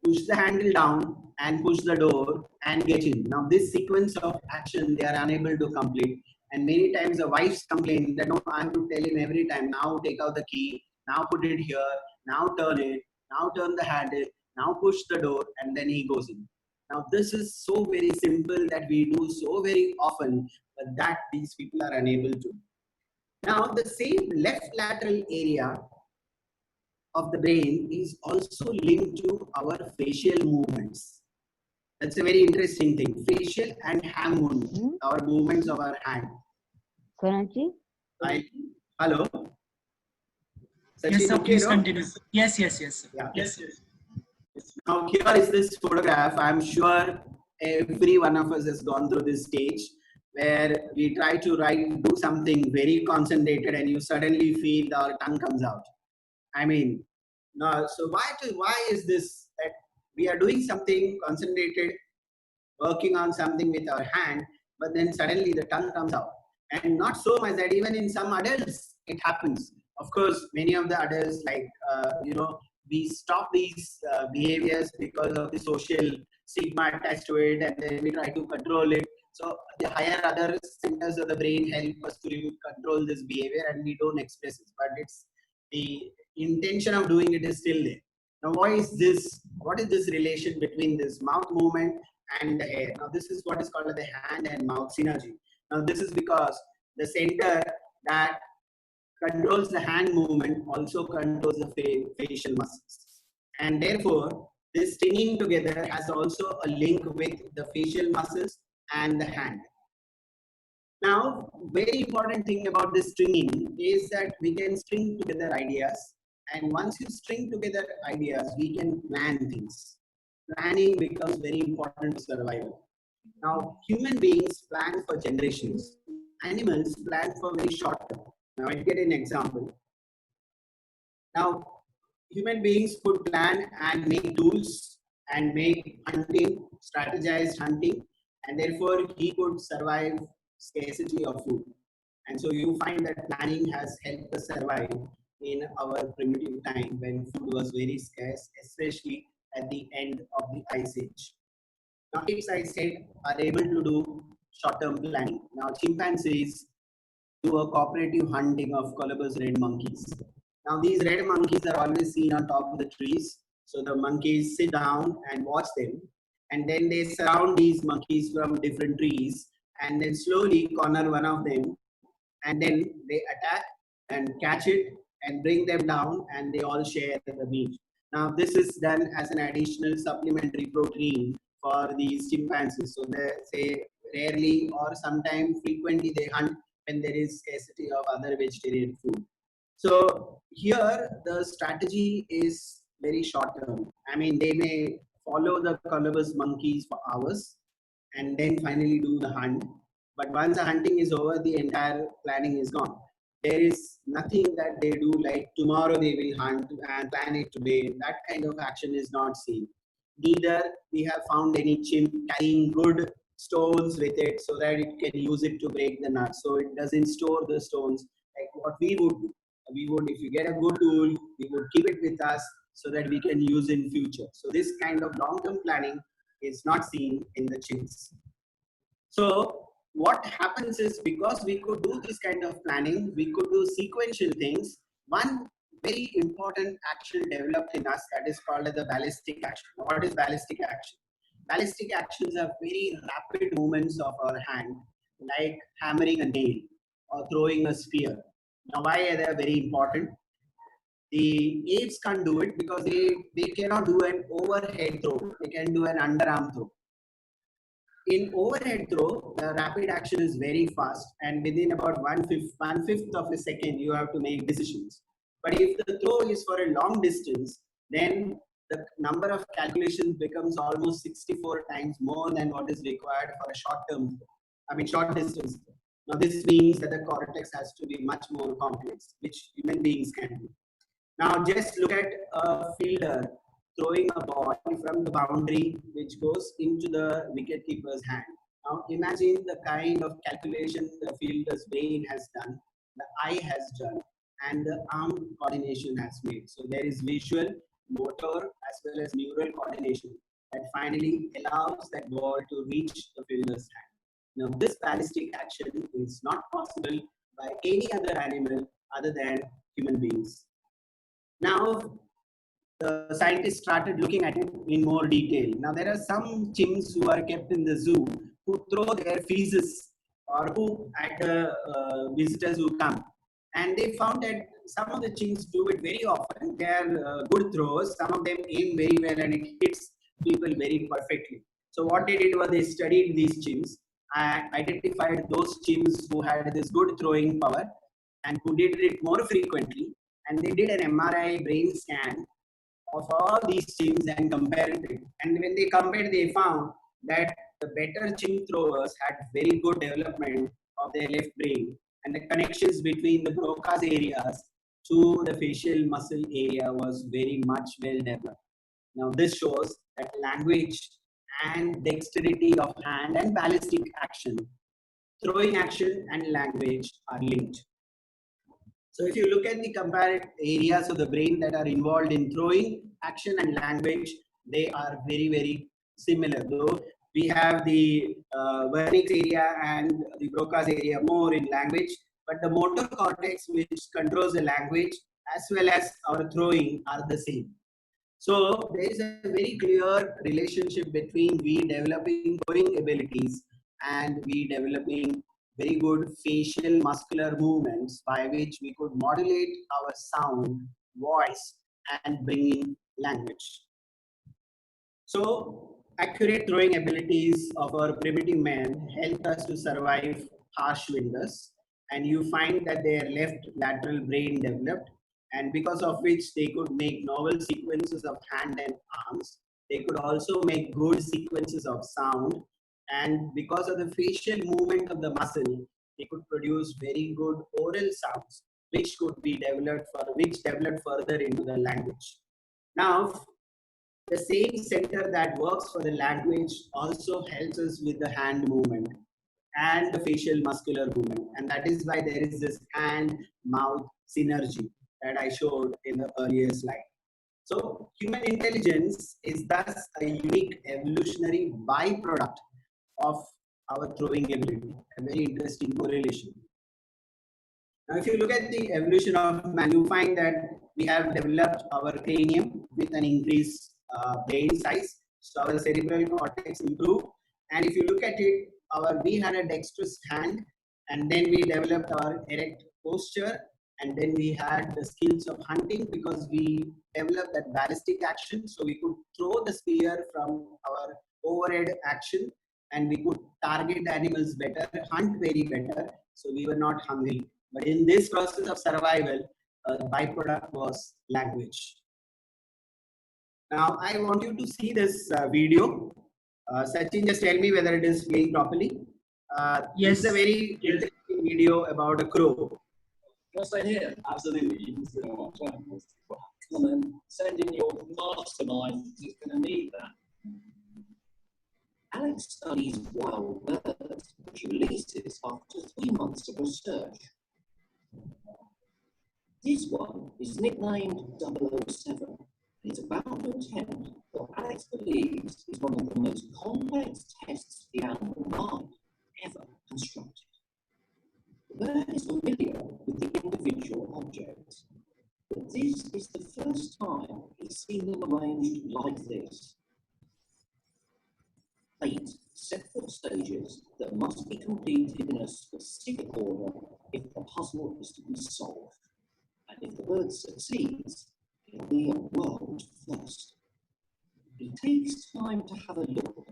push the handle down and push the door and get in. Now this sequence of action they are unable to complete. And many times the wives complain that, "No, I have to tell him every time, now take out the key, now put it here, now turn it, now turn the handle, now push the door," and then he goes in. Now this is so very simple that we do so very often, but that these people are unable to. Now the same left lateral area of the brain is also linked to our facial movements. That's a very interesting thing. Facial and hand movement, our movements of our hand. Sonaji? Hello? Yes, Sachin, sir, okay, please no? continue. Yes, sir. Yeah. Yes, sir. Now here is this photograph. I'm sure every one of us has gone through this stage where we try to do something very concentrated and you suddenly feel our tongue comes out. I mean, no. So why is this that we are doing something concentrated, working on something with our hand, but then suddenly the tongue comes out? And not so much that even in some adults it happens. Of course, many of the adults, like we stop these behaviors because of the social stigma attached to it, and then we try to control it. So the higher other centers of the brain help us to control this behavior, and we don't express it. But it's the intention of doing it is still there. Now, why is this? What is this relation between this mouth movement and the hair? Now, this is what is called the hand and mouth synergy. Now, this is because the center that controls the hand movement also controls the facial muscles, and therefore this stringing together has also a link with the facial muscles and the hand. Now, very important thing about this stringing is that we can string together ideas, and once you string together ideas, we can plan things. Planning becomes very important for survival. Now, human beings plan for generations. Animals plan for very short term. Now, I'll get an example. Now, human beings could plan and make tools and make hunting, strategized hunting, and therefore he could survive scarcity of food. And so you find that planning has helped us survive in our primitive time when food was very scarce, especially at the end of the Ice Age. Now, apes, I said, are able to do short-term planning. Now, chimpanzees do a cooperative hunting of Colobus red monkeys. Now, these red monkeys are always seen on top of the trees. So the monkeys sit down and watch them, and then they surround these monkeys from different trees, and then slowly corner one of them, and then they attack and catch it and bring them down, and they all share the meat. Now, this is done as an additional supplementary protein for these chimpanzees. So they say rarely or sometimes frequently they hunt when there is scarcity of other vegetarian food. So here the strategy is very short term. I mean, they may follow the Colobus monkeys for hours and then finally do the hunt. But once the hunting is over, the entire planning is gone. There is nothing that they do like tomorrow they will hunt and plan it today. That kind of action is not seen. Neither we have found any chimp carrying good stones with it so that it can use it to break the nuts. So it doesn't store the stones like what we would do. we would, if we get a good tool, we would keep it with us so that we can use in future. So this kind of long-term planning is not seen in the chimps. So what happens is, because we could do this kind of planning, we could do sequential things. One very important action developed in us, that is called as the ballistic action. What is ballistic action? Ballistic actions are very rapid movements of our hand, like hammering a nail or throwing a spear. Now, why are they very important? The apes can't do it because they cannot do an overhead throw. They can do an underarm throw. In overhead throw, the rapid action is very fast, and within about one fifth of a second, you have to make decisions. But if the throw is for a long distance, then the number of calculations becomes almost 64 times more than what is required for a short distance throw. Now, this means that the cortex has to be much more complex, which human beings can do. Now, just look at a fielder throwing a ball from the boundary which goes into the wicketkeeper's hand. Now, imagine the kind of calculation the fielder's brain has done, the eye has done, and the arm coordination has made. So, there is visual, motor, as well as neural coordination that finally allows that ball to reach the fielder's hand. Now, this ballistic action is not possible by any other animal other than human beings. Now, the scientists started looking at it in more detail. Now, there are some chimps who are kept in the zoo who throw their feces or poop at the visitors who come. And they found that some of the chimps do it very often. They are good throwers. Some of them aim very well and it hits people very perfectly. So what they did was they studied these chimps and identified those chimps who had this good throwing power and who did it more frequently. And they did an MRI brain scan of all these chimps and compared it. And when they compared, they found that the better chimp throwers had very good development of their left brain, and the connections between the Broca's areas to the facial muscle area was very much well developed. Now, this shows that language and dexterity of hand and ballistic action, throwing action and language are linked. So if you look at the compared areas of the brain that are involved in throwing action and language, they are very, very similar. Though we have the Wernicke's area and the Broca's area more in language, but the motor cortex, which controls the language as well as our throwing, are the same. So there is a very clear relationship between we developing throwing abilities and we developing very good facial muscular movements by which we could modulate our sound, voice, and bring in language. So accurate throwing abilities of our primitive man helped us to survive harsh winters, and you find that their left lateral brain developed, and because of which they could make novel sequences of hand and arms. They could also make good sequences of sound, and because of the facial movement of the muscle, they could produce very good oral sounds, which developed further into the language. Now, the same center that works for the language also helps us with the hand movement and the facial muscular movement, and that is why there is this hand-mouth synergy that I showed in the earlier slide. So human intelligence is thus a unique evolutionary byproduct of our throwing ability, a very interesting correlation. Now, if you look at the evolution of man, you find that we have developed our cranium with an increased brain size. So our cerebral cortex improved. And if you look at it, we had a dexterous hand, and then we developed our erect posture, and then we had the skills of hunting because we developed that ballistic action. So we could throw the spear from our overhead action, and we could target the animals better, hunt very better. So we were not hungry. But in this process of survival, the byproduct was language. Now, I want you to see this video. Sachin, just tell me whether it is playing properly. Yes. This is a very interesting video about a crow. Can I stay here? Absolutely. You can sit on my channel. Come on, send in your mastermind. He's going to need that. Alex studies wild birds, which releases after 3 months of research. This one is nicknamed 007. It's about to attempt what Alex believes is one of the most complex tests the animal mind ever constructed. The bird is familiar with the individual objects, but this is the first time he's seen them arranged like this. 8 separate stages that must be completed in a specific order if the puzzle is to be solved. And if the bird succeeds, it'll be a world first. It takes time to have a look,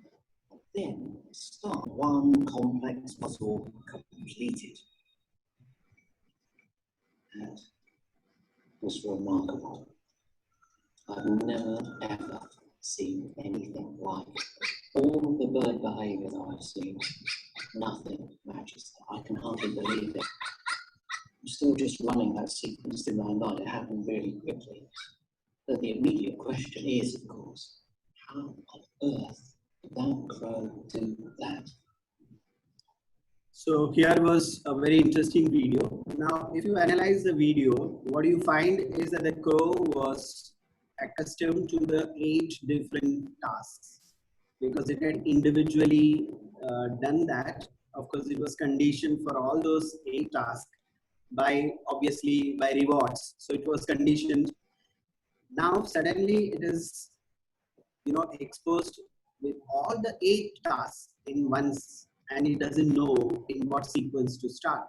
but then start one complex puzzle completed. That was remarkable. I've never ever seen anything like it. All the bird behaviour that I've seen, nothing matches that. I can hardly believe it. I'm still just running that sequence in my mind. It happened really quickly. But the immediate question is, of course, how on earth did that crow do that? So here was a very interesting video. Now, if you analyze the video, what you find is that the crow was accustomed to the 8 different tasks because it had individually done that. Of course, it was conditioned for all those 8 tasks by rewards. So it was conditioned. Now suddenly it is, exposed with all the 8 tasks in once, and it doesn't know in what sequence to start.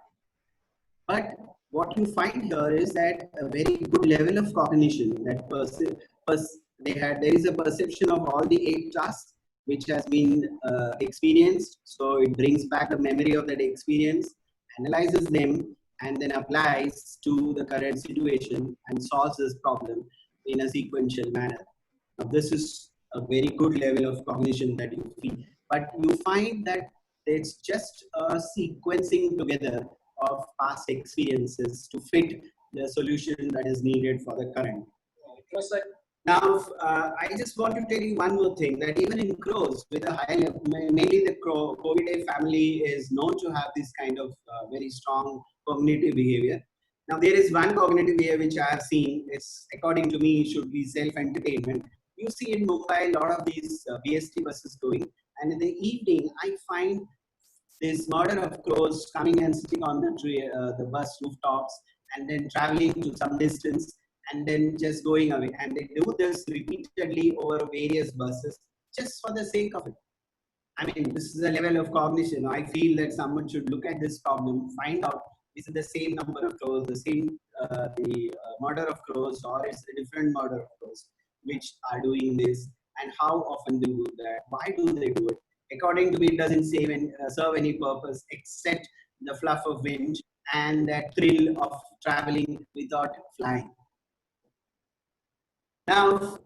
But what you find here is that a very good level of cognition that there is a perception of all the 8 tasks which has been experienced. So it brings back the memory of that experience, analyzes them, and then applies to the current situation and solves this problem in a sequential manner. Now, this is a very good level of cognition that you feel. But you find that it's just a sequencing together of past experiences to fit the solution that is needed for the current. Now, I just want to tell you one more thing, that even in crows, with a high level, mainly the Corvidae family is known to have this kind of very strong cognitive behavior. Now, there is one cognitive behavior which I have seen, is according to me should be self-entertainment. You see in Mumbai a lot of these BST buses going, and in the evening I find this murder of crows coming and sitting on the bus rooftops and then traveling to some distance and then just going away. And they do this repeatedly over various buses just for the sake of it. I mean, this is a level of cognition. I feel that someone should look at this problem, find out is it the same number of crows, the same murder of crows, or is it a different murder of crows which are doing this, and how often they do that, why do they do it? According to me, it doesn't serve any purpose except the fluff of wind and that thrill of traveling without flying. Now,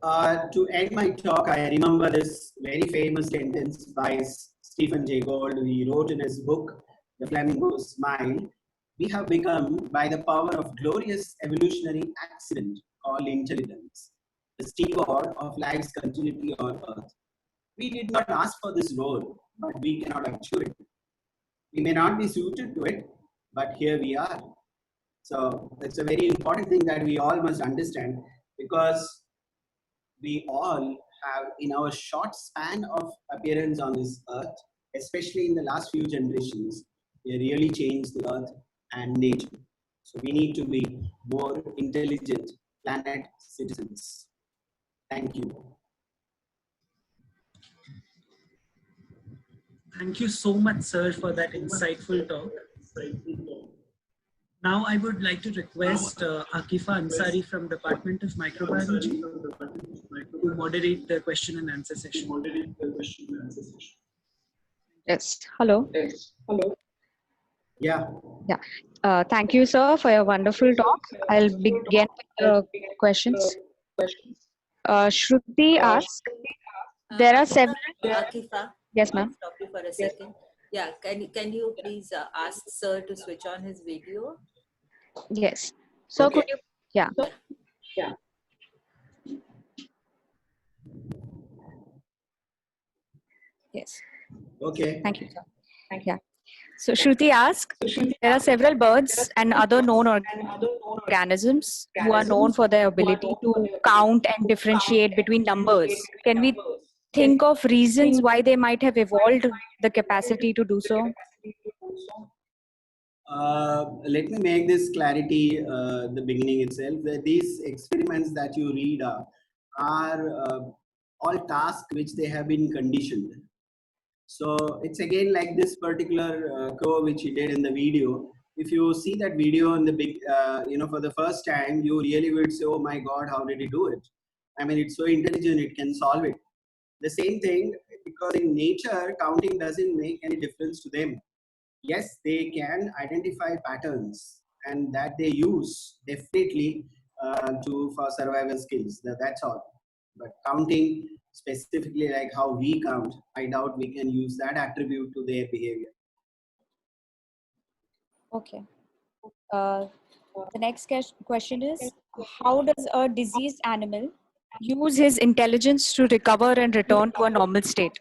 to end my talk, I remember this very famous sentence by Stephen Jay Gould. He wrote in his book, The Flamingo Smile, "We have become, by the power of glorious evolutionary accident called intelligence, the steward of life's continuity on earth. We did not ask for this role, but we cannot achieve it. We may not be suited to it, but here we are." So that's a very important thing that we all must understand, because we all have, in our short span of appearance on this earth, especially in the last few generations, we really changed the earth and nature. So we need to be more intelligent planet citizens. Thank you. Thank you so much, sir, for that insightful talk. Now I would like to request Akifa Ansari from Department of Microbiology to moderate the question and answer session. Yes. Hello. Yeah. Thank you, sir, for your wonderful talk. I'll begin with the questions. Shruti asks, there are several... Akifa, Yes, ma'am. stop you for a second. Yeah, can you please ask sir to switch on his video? Yes. So Okay. could you... Yeah. Yes. Okay. Thank you, sir. Yeah. So Shruti asks, there are several birds and other known organisms who are known for their ability to count and differentiate between numbers. Can we think of reasons why they might have evolved the capacity to do so? Let me make this clarity the beginning itself. That these experiments that you read are all tasks which they have been conditioned. So it's again like this particular crow which he did in the video. If you see that video in the big, for the first time, you really would say, "Oh my God, how did he do it?" I mean, it's so intelligent; it can solve it. The same thing, because in nature, counting doesn't make any difference to them. Yes, they can identify patterns, and that they use definitely for survival skills. That's all. But counting specifically like how we count, I doubt we can use that attribute to their behavior. Okay. The next question is, how does a diseased animal use his intelligence to recover and return to a normal state?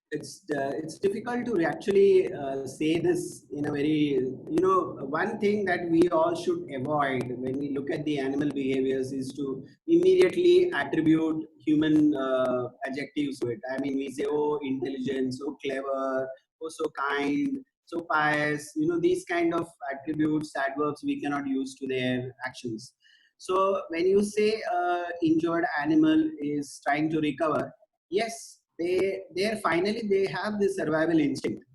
It's difficult to actually say this in a very, one thing that we all should avoid when we look at the animal behaviors is to immediately attribute human adjectives to it. I mean, we say, oh, intelligent, so clever, oh, so kind, so pious, these kind of attributes, adverbs we cannot use to their actions. So when you say injured animal is trying to recover, yes, they finally they have this survival instinct,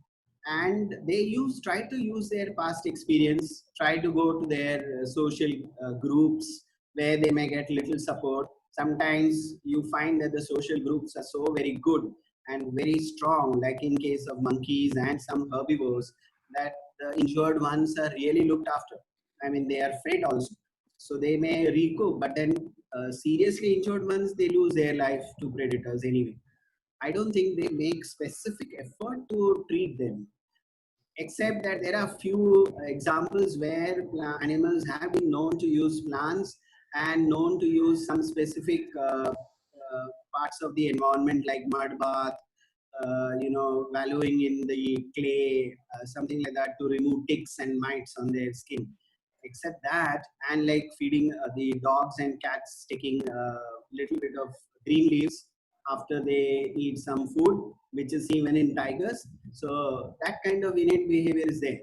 and they try to use their past experience, try to go to their social groups where they may get little support. Sometimes you find that the social groups are so very good and very strong, like in case of monkeys and some herbivores, that the injured ones are really looked after. I mean, they are fed also, so they may recoup, but then seriously injured ones, they lose their life to predators anyway. I don't think they make specific effort to treat them, except that there are few examples where animals have been known to use plants and known to use some specific parts of the environment like mud bath, wallowing in the clay, something like that, to remove ticks and mites on their skin. Except that, and like feeding the dogs and cats, taking a little bit of green leaves after they eat some food, which is even in tigers. So that kind of innate behavior is there.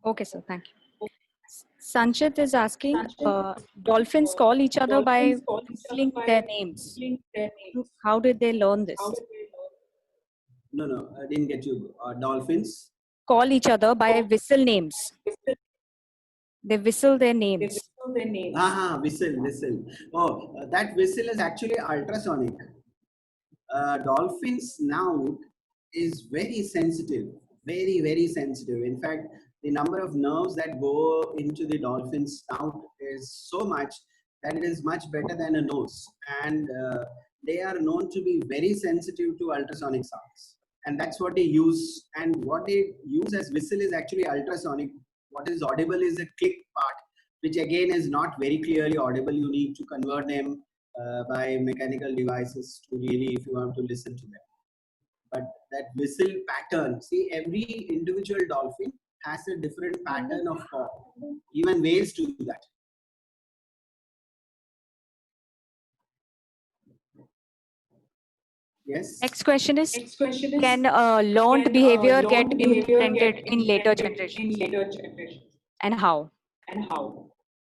Okay, sir. Thank you. Sanchit is asking, dolphins call each other by whistling their names. How did they learn this? No, I didn't get you. Dolphins call each other by whistle names. They whistle their names. Whistle. Oh, that whistle is actually ultrasonic. Dolphins' snout is very sensitive, very, very sensitive. In fact, the number of nerves that go into the dolphin's snout is so much that it is much better than a nose. And they are known to be very sensitive to ultrasonic sounds. And that's what they use. And what they use as whistle is actually ultrasonic. What is audible is the click part, which again is not very clearly audible. You need to convert them by mechanical devices to really, if you want to listen to them. But that whistle pattern, see, every individual dolphin has a different pattern of call. Even whales do that. Yes. Next question is, can learned behavior get implemented in later generations? And how?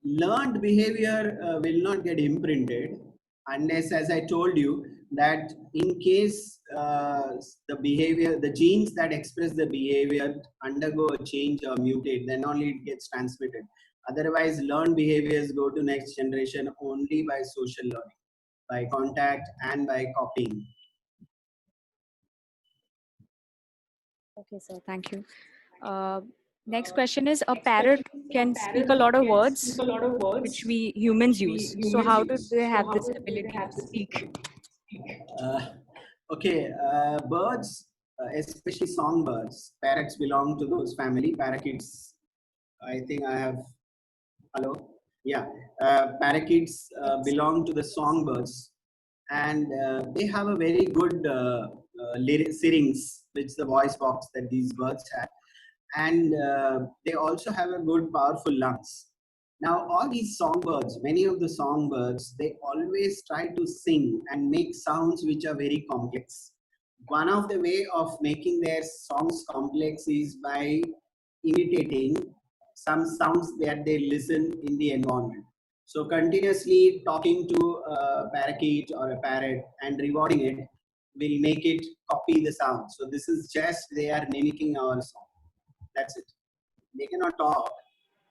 Learned behavior will not get imprinted unless, as I told you, that in case the genes that express the behavior undergo a change or mutate, then only it gets transmitted. Otherwise, learned behaviors go to next generation only by social learning, by contact and by copying. Okay, sir. Thank you. Next question is, a parrot can speak a lot of words which we humans use. So how do they have this ability to speak? Birds, especially songbirds, parrots belong to those family. Parakeets, I think I have, hello? Yeah, parakeets belong to the songbirds, and they have a very good syrinx, which the voice box that these birds have, and they also have a good, powerful lungs. Now, all these songbirds, many of the songbirds, they always try to sing and make sounds which are very complex. One of the way of making their songs complex is by imitating some sounds that they listen in the environment. So continuously talking to a parakeet or a parrot and rewarding it will make it copy the sound. So this is just they are mimicking our song. That's it. They cannot talk.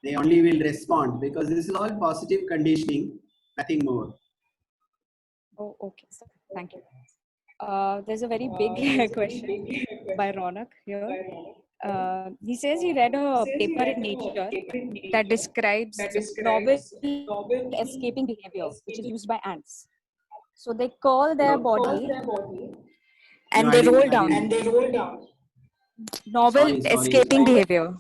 They only will respond because this is all positive conditioning, nothing more. Oh, okay. So, thank you. There's a very big question by Ronak here. He says he read a paper in Nature that describes novel escaping behavior, which is used by ants. So they call their body No, and they roll down. Novel Sorry. escaping behavior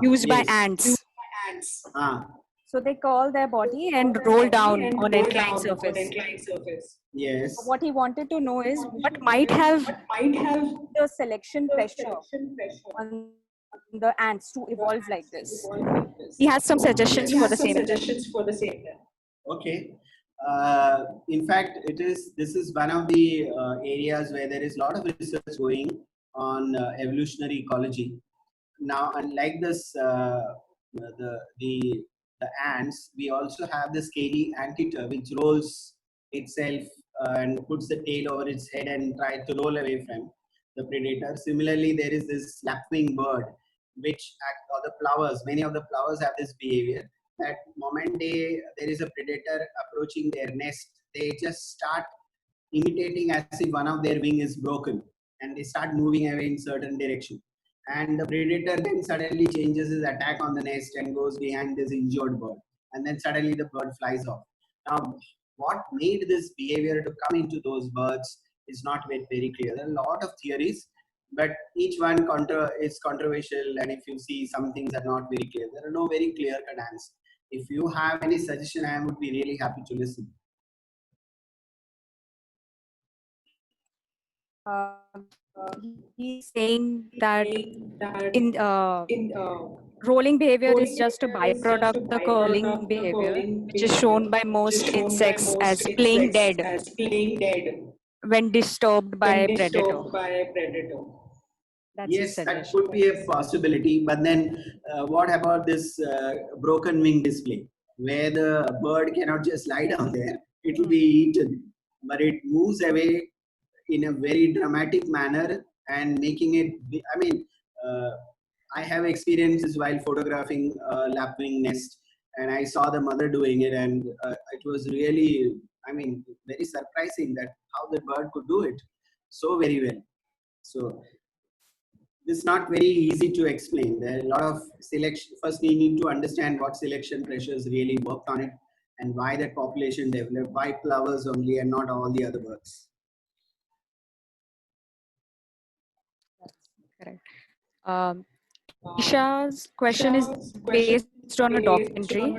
used by Yes. ants. Ah, So they call their body and roll down on an inclined surface. yes. What he wanted to know is what might have the selection pressure on the ants to evolve like this. He has some suggestions for the same. Okay. In fact, this is one of the areas where there is a lot of research going on evolutionary ecology. Now, unlike this, the ants, we also have the scaly anteater, which rolls itself and puts the tail over its head and tries to roll away from the predator. Similarly, there is this lapwing bird, which or the plovers. Many of the plovers have this behavior. That moment there is a predator approaching their nest, they just start imitating as if one of their wing is broken, and they start moving away in certain direction. And the predator then suddenly changes his attack on the nest and goes behind this injured bird, and then suddenly the bird flies off. Now, what made this behavior to come into those birds is not very clear. There are a lot of theories, but each one is controversial, and if you see, some things are not very clear. There are no very clear-cut answers. If you have any suggestion, I would be really happy to listen. He's saying that in rolling behavior is just a byproduct of the curling behavior, which is shown by most insects as playing dead when disturbed by a predator. That's his Yes, that suggestion. could be a possibility. But then, what about this broken wing display, where the bird cannot just lie down there? It will be eaten, but it moves away in a very dramatic manner and making it. I mean, I have experiences while photographing a lapwing nest, and I saw the mother doing it, and it was really, I mean, very surprising that how the bird could do it so very well. So this is not very easy to explain. There are a lot of selection. First, we need to understand what selection pressures really worked on it and why that population developed, why plovers only and not all the other birds. Correct. Isha's question is based on a documentary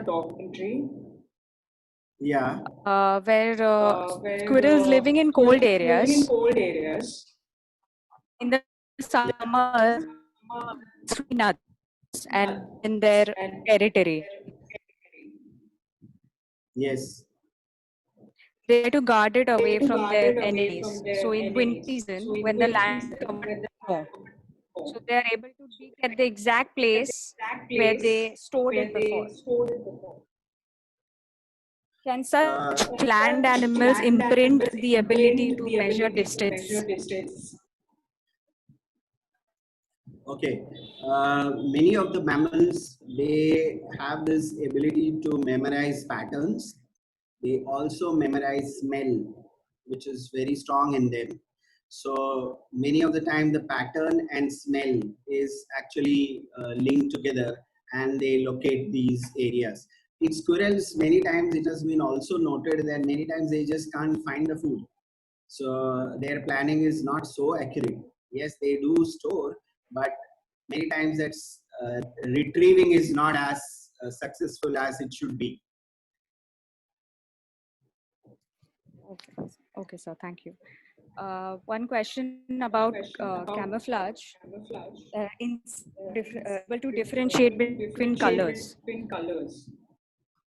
Yeah. where squirrels living in cold areas in the summer nuts and in their territory. Yes. They try to guard it away from their enemies. So in winter season, when the land is covered with snow, so they are able to dig at the exact place where they stored it before. Can such land animals imprint the ability to measure distance? Okay. Many of the mammals, they have this ability to memorize patterns. They also memorize smell, which is very strong in them. So many of the time the pattern and smell is actually linked together, and they locate these areas. In squirrels, many times it has been also noted that many times they just can't find the food. So their planning is not so accurate. Yes, they do store, but many times that's retrieving is not as successful as it should be. Okay, okay, sir. Thank you. One question about camouflage. Able to differentiate between colors.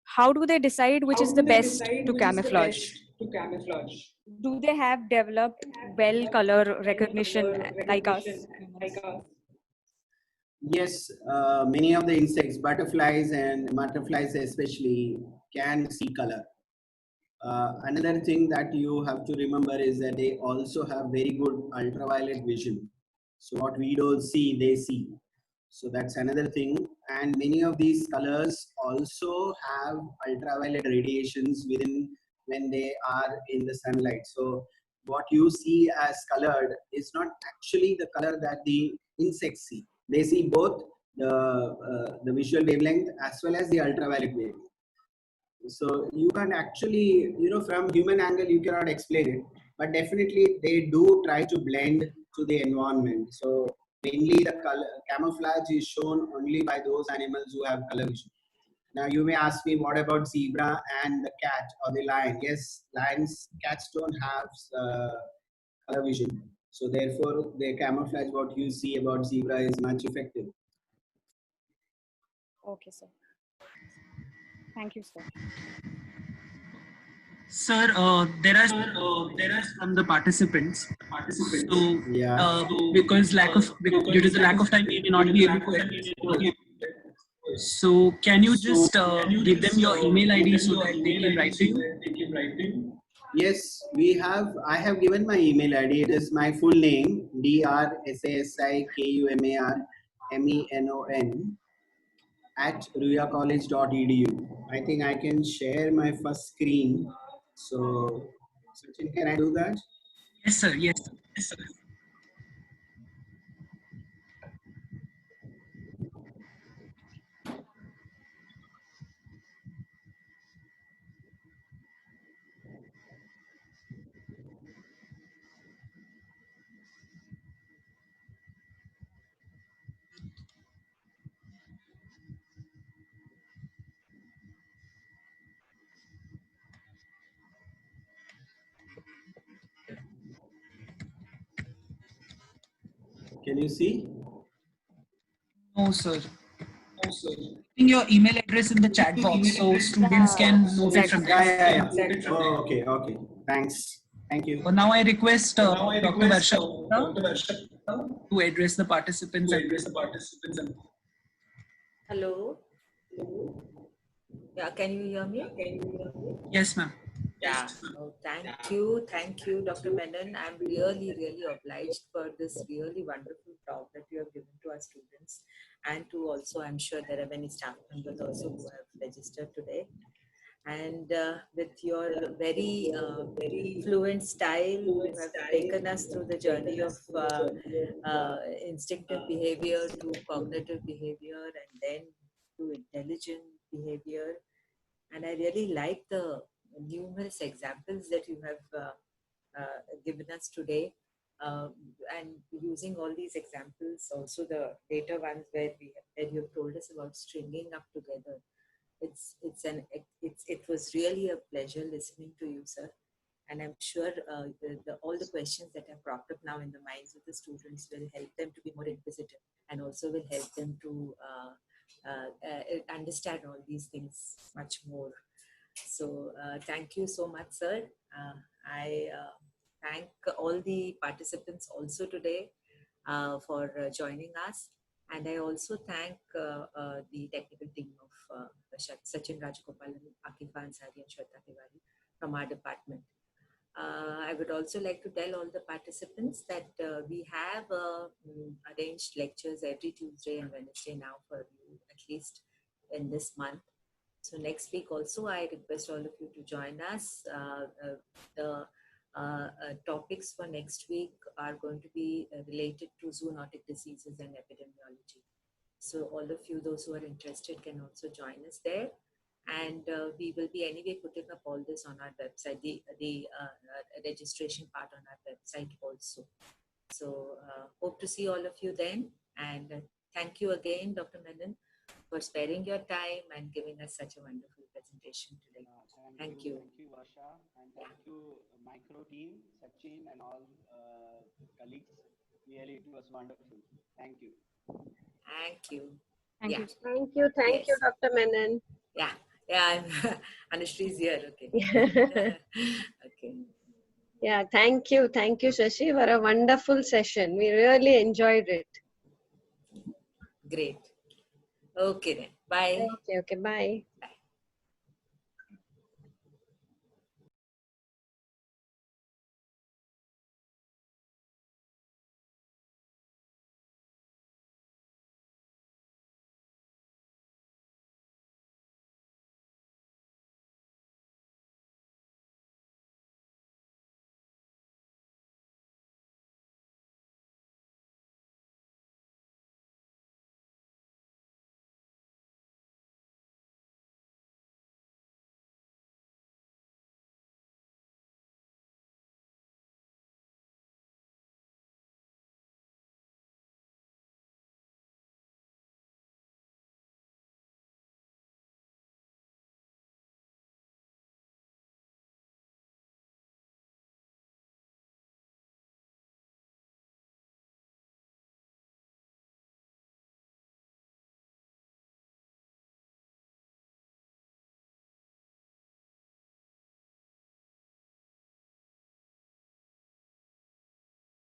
How do they decide which is the best to camouflage? Do they have developed well color recognition like us humans? Yes, many of the insects, butterflies and butterflies especially, can see color. Another thing that you have to remember is that they also have very good ultraviolet vision. So what we don't see, they see. So that's another thing. And many of these colors also have ultraviolet radiations within when they are in the sunlight. So what you see as colored is not actually the color that the insects see. They see both the visual wavelength as well as the ultraviolet wavelength. So you can actually, from human angle, you cannot explain it, but definitely they do try to blend to the environment. So mainly the color camouflage is shown only by those animals who have color vision. Now you may ask me, what about zebra and the cat or the lion? Yes, cats don't have color vision. So therefore, the camouflage what you see about zebra is much effective. Okay, sir. Thank you, sir. Sir, there are from the participants. So, Yeah. because due to the lack of time, we may not be able to address. So, can you just give them your email ID so that they can write to you? Yes, I have given my email ID. It is my full name, DRSASIKUMARMENON at ruyacollege.edu. I think I can share my first screen. So, Sachin, can I do that? Yes, sir. Yes, sir. Yes, sir. Can you see? No, sir. Putting your email address in the chat box so students can note it from there. Yeah. Oh, okay. Thanks. Thank you. But now I request Dr. Varsha to address the participants. Hello. Yeah, can you hear me? Yes, ma'am. Yeah. Oh, thank you, Dr. Menon. I'm really obliged for this really wonderful talk that you have given to our students, and to also, I'm sure there are many staff members also who have registered today. And with your very fluent style, you have taken us through the journey of instinctive behavior to cognitive behavior, and then to intelligent behavior. And I really like the numerous examples that you have given us today. And using all these examples, also the later ones where you have told us about stringing up together. It was really a pleasure listening to you, sir. And I'm sure all the questions that have cropped up now in the minds of the students will help them to be more inquisitive, and also will help them to understand all these things much more. So thank you so much, sir. I thank all the participants also today for joining us. And I also thank the technical team of Sachin Rajgopalan, Akifa Ansari and Shweta Tiwari from our department. I would also like to tell all the participants that we have arranged lectures every Tuesday and Wednesday now for you, at least in this month. So next week also, I request all of you to join us. The topics for next week are going to be related to zoonotic diseases and epidemiology. So all of you, those who are interested, can also join us there. And we will be anyway putting up all this on our website, the registration part on our website also. So hope to see all of you then. And thank you again, Dr. Menon, for sparing your time and giving us such a wonderful presentation today. Thank you. Thank you, Varsha, and thank you, Micro team, Sachin, and all colleagues. Really, it was wonderful. Thank you. Thank you. Thank Yeah. you. Thank you, Yes. Dr. Menon. Yeah, Anushree is here. Okay. Okay. Yeah, thank you, Shashi, for a wonderful session. We really enjoyed it. Great. Okay then. Bye. Okay, bye. Bye.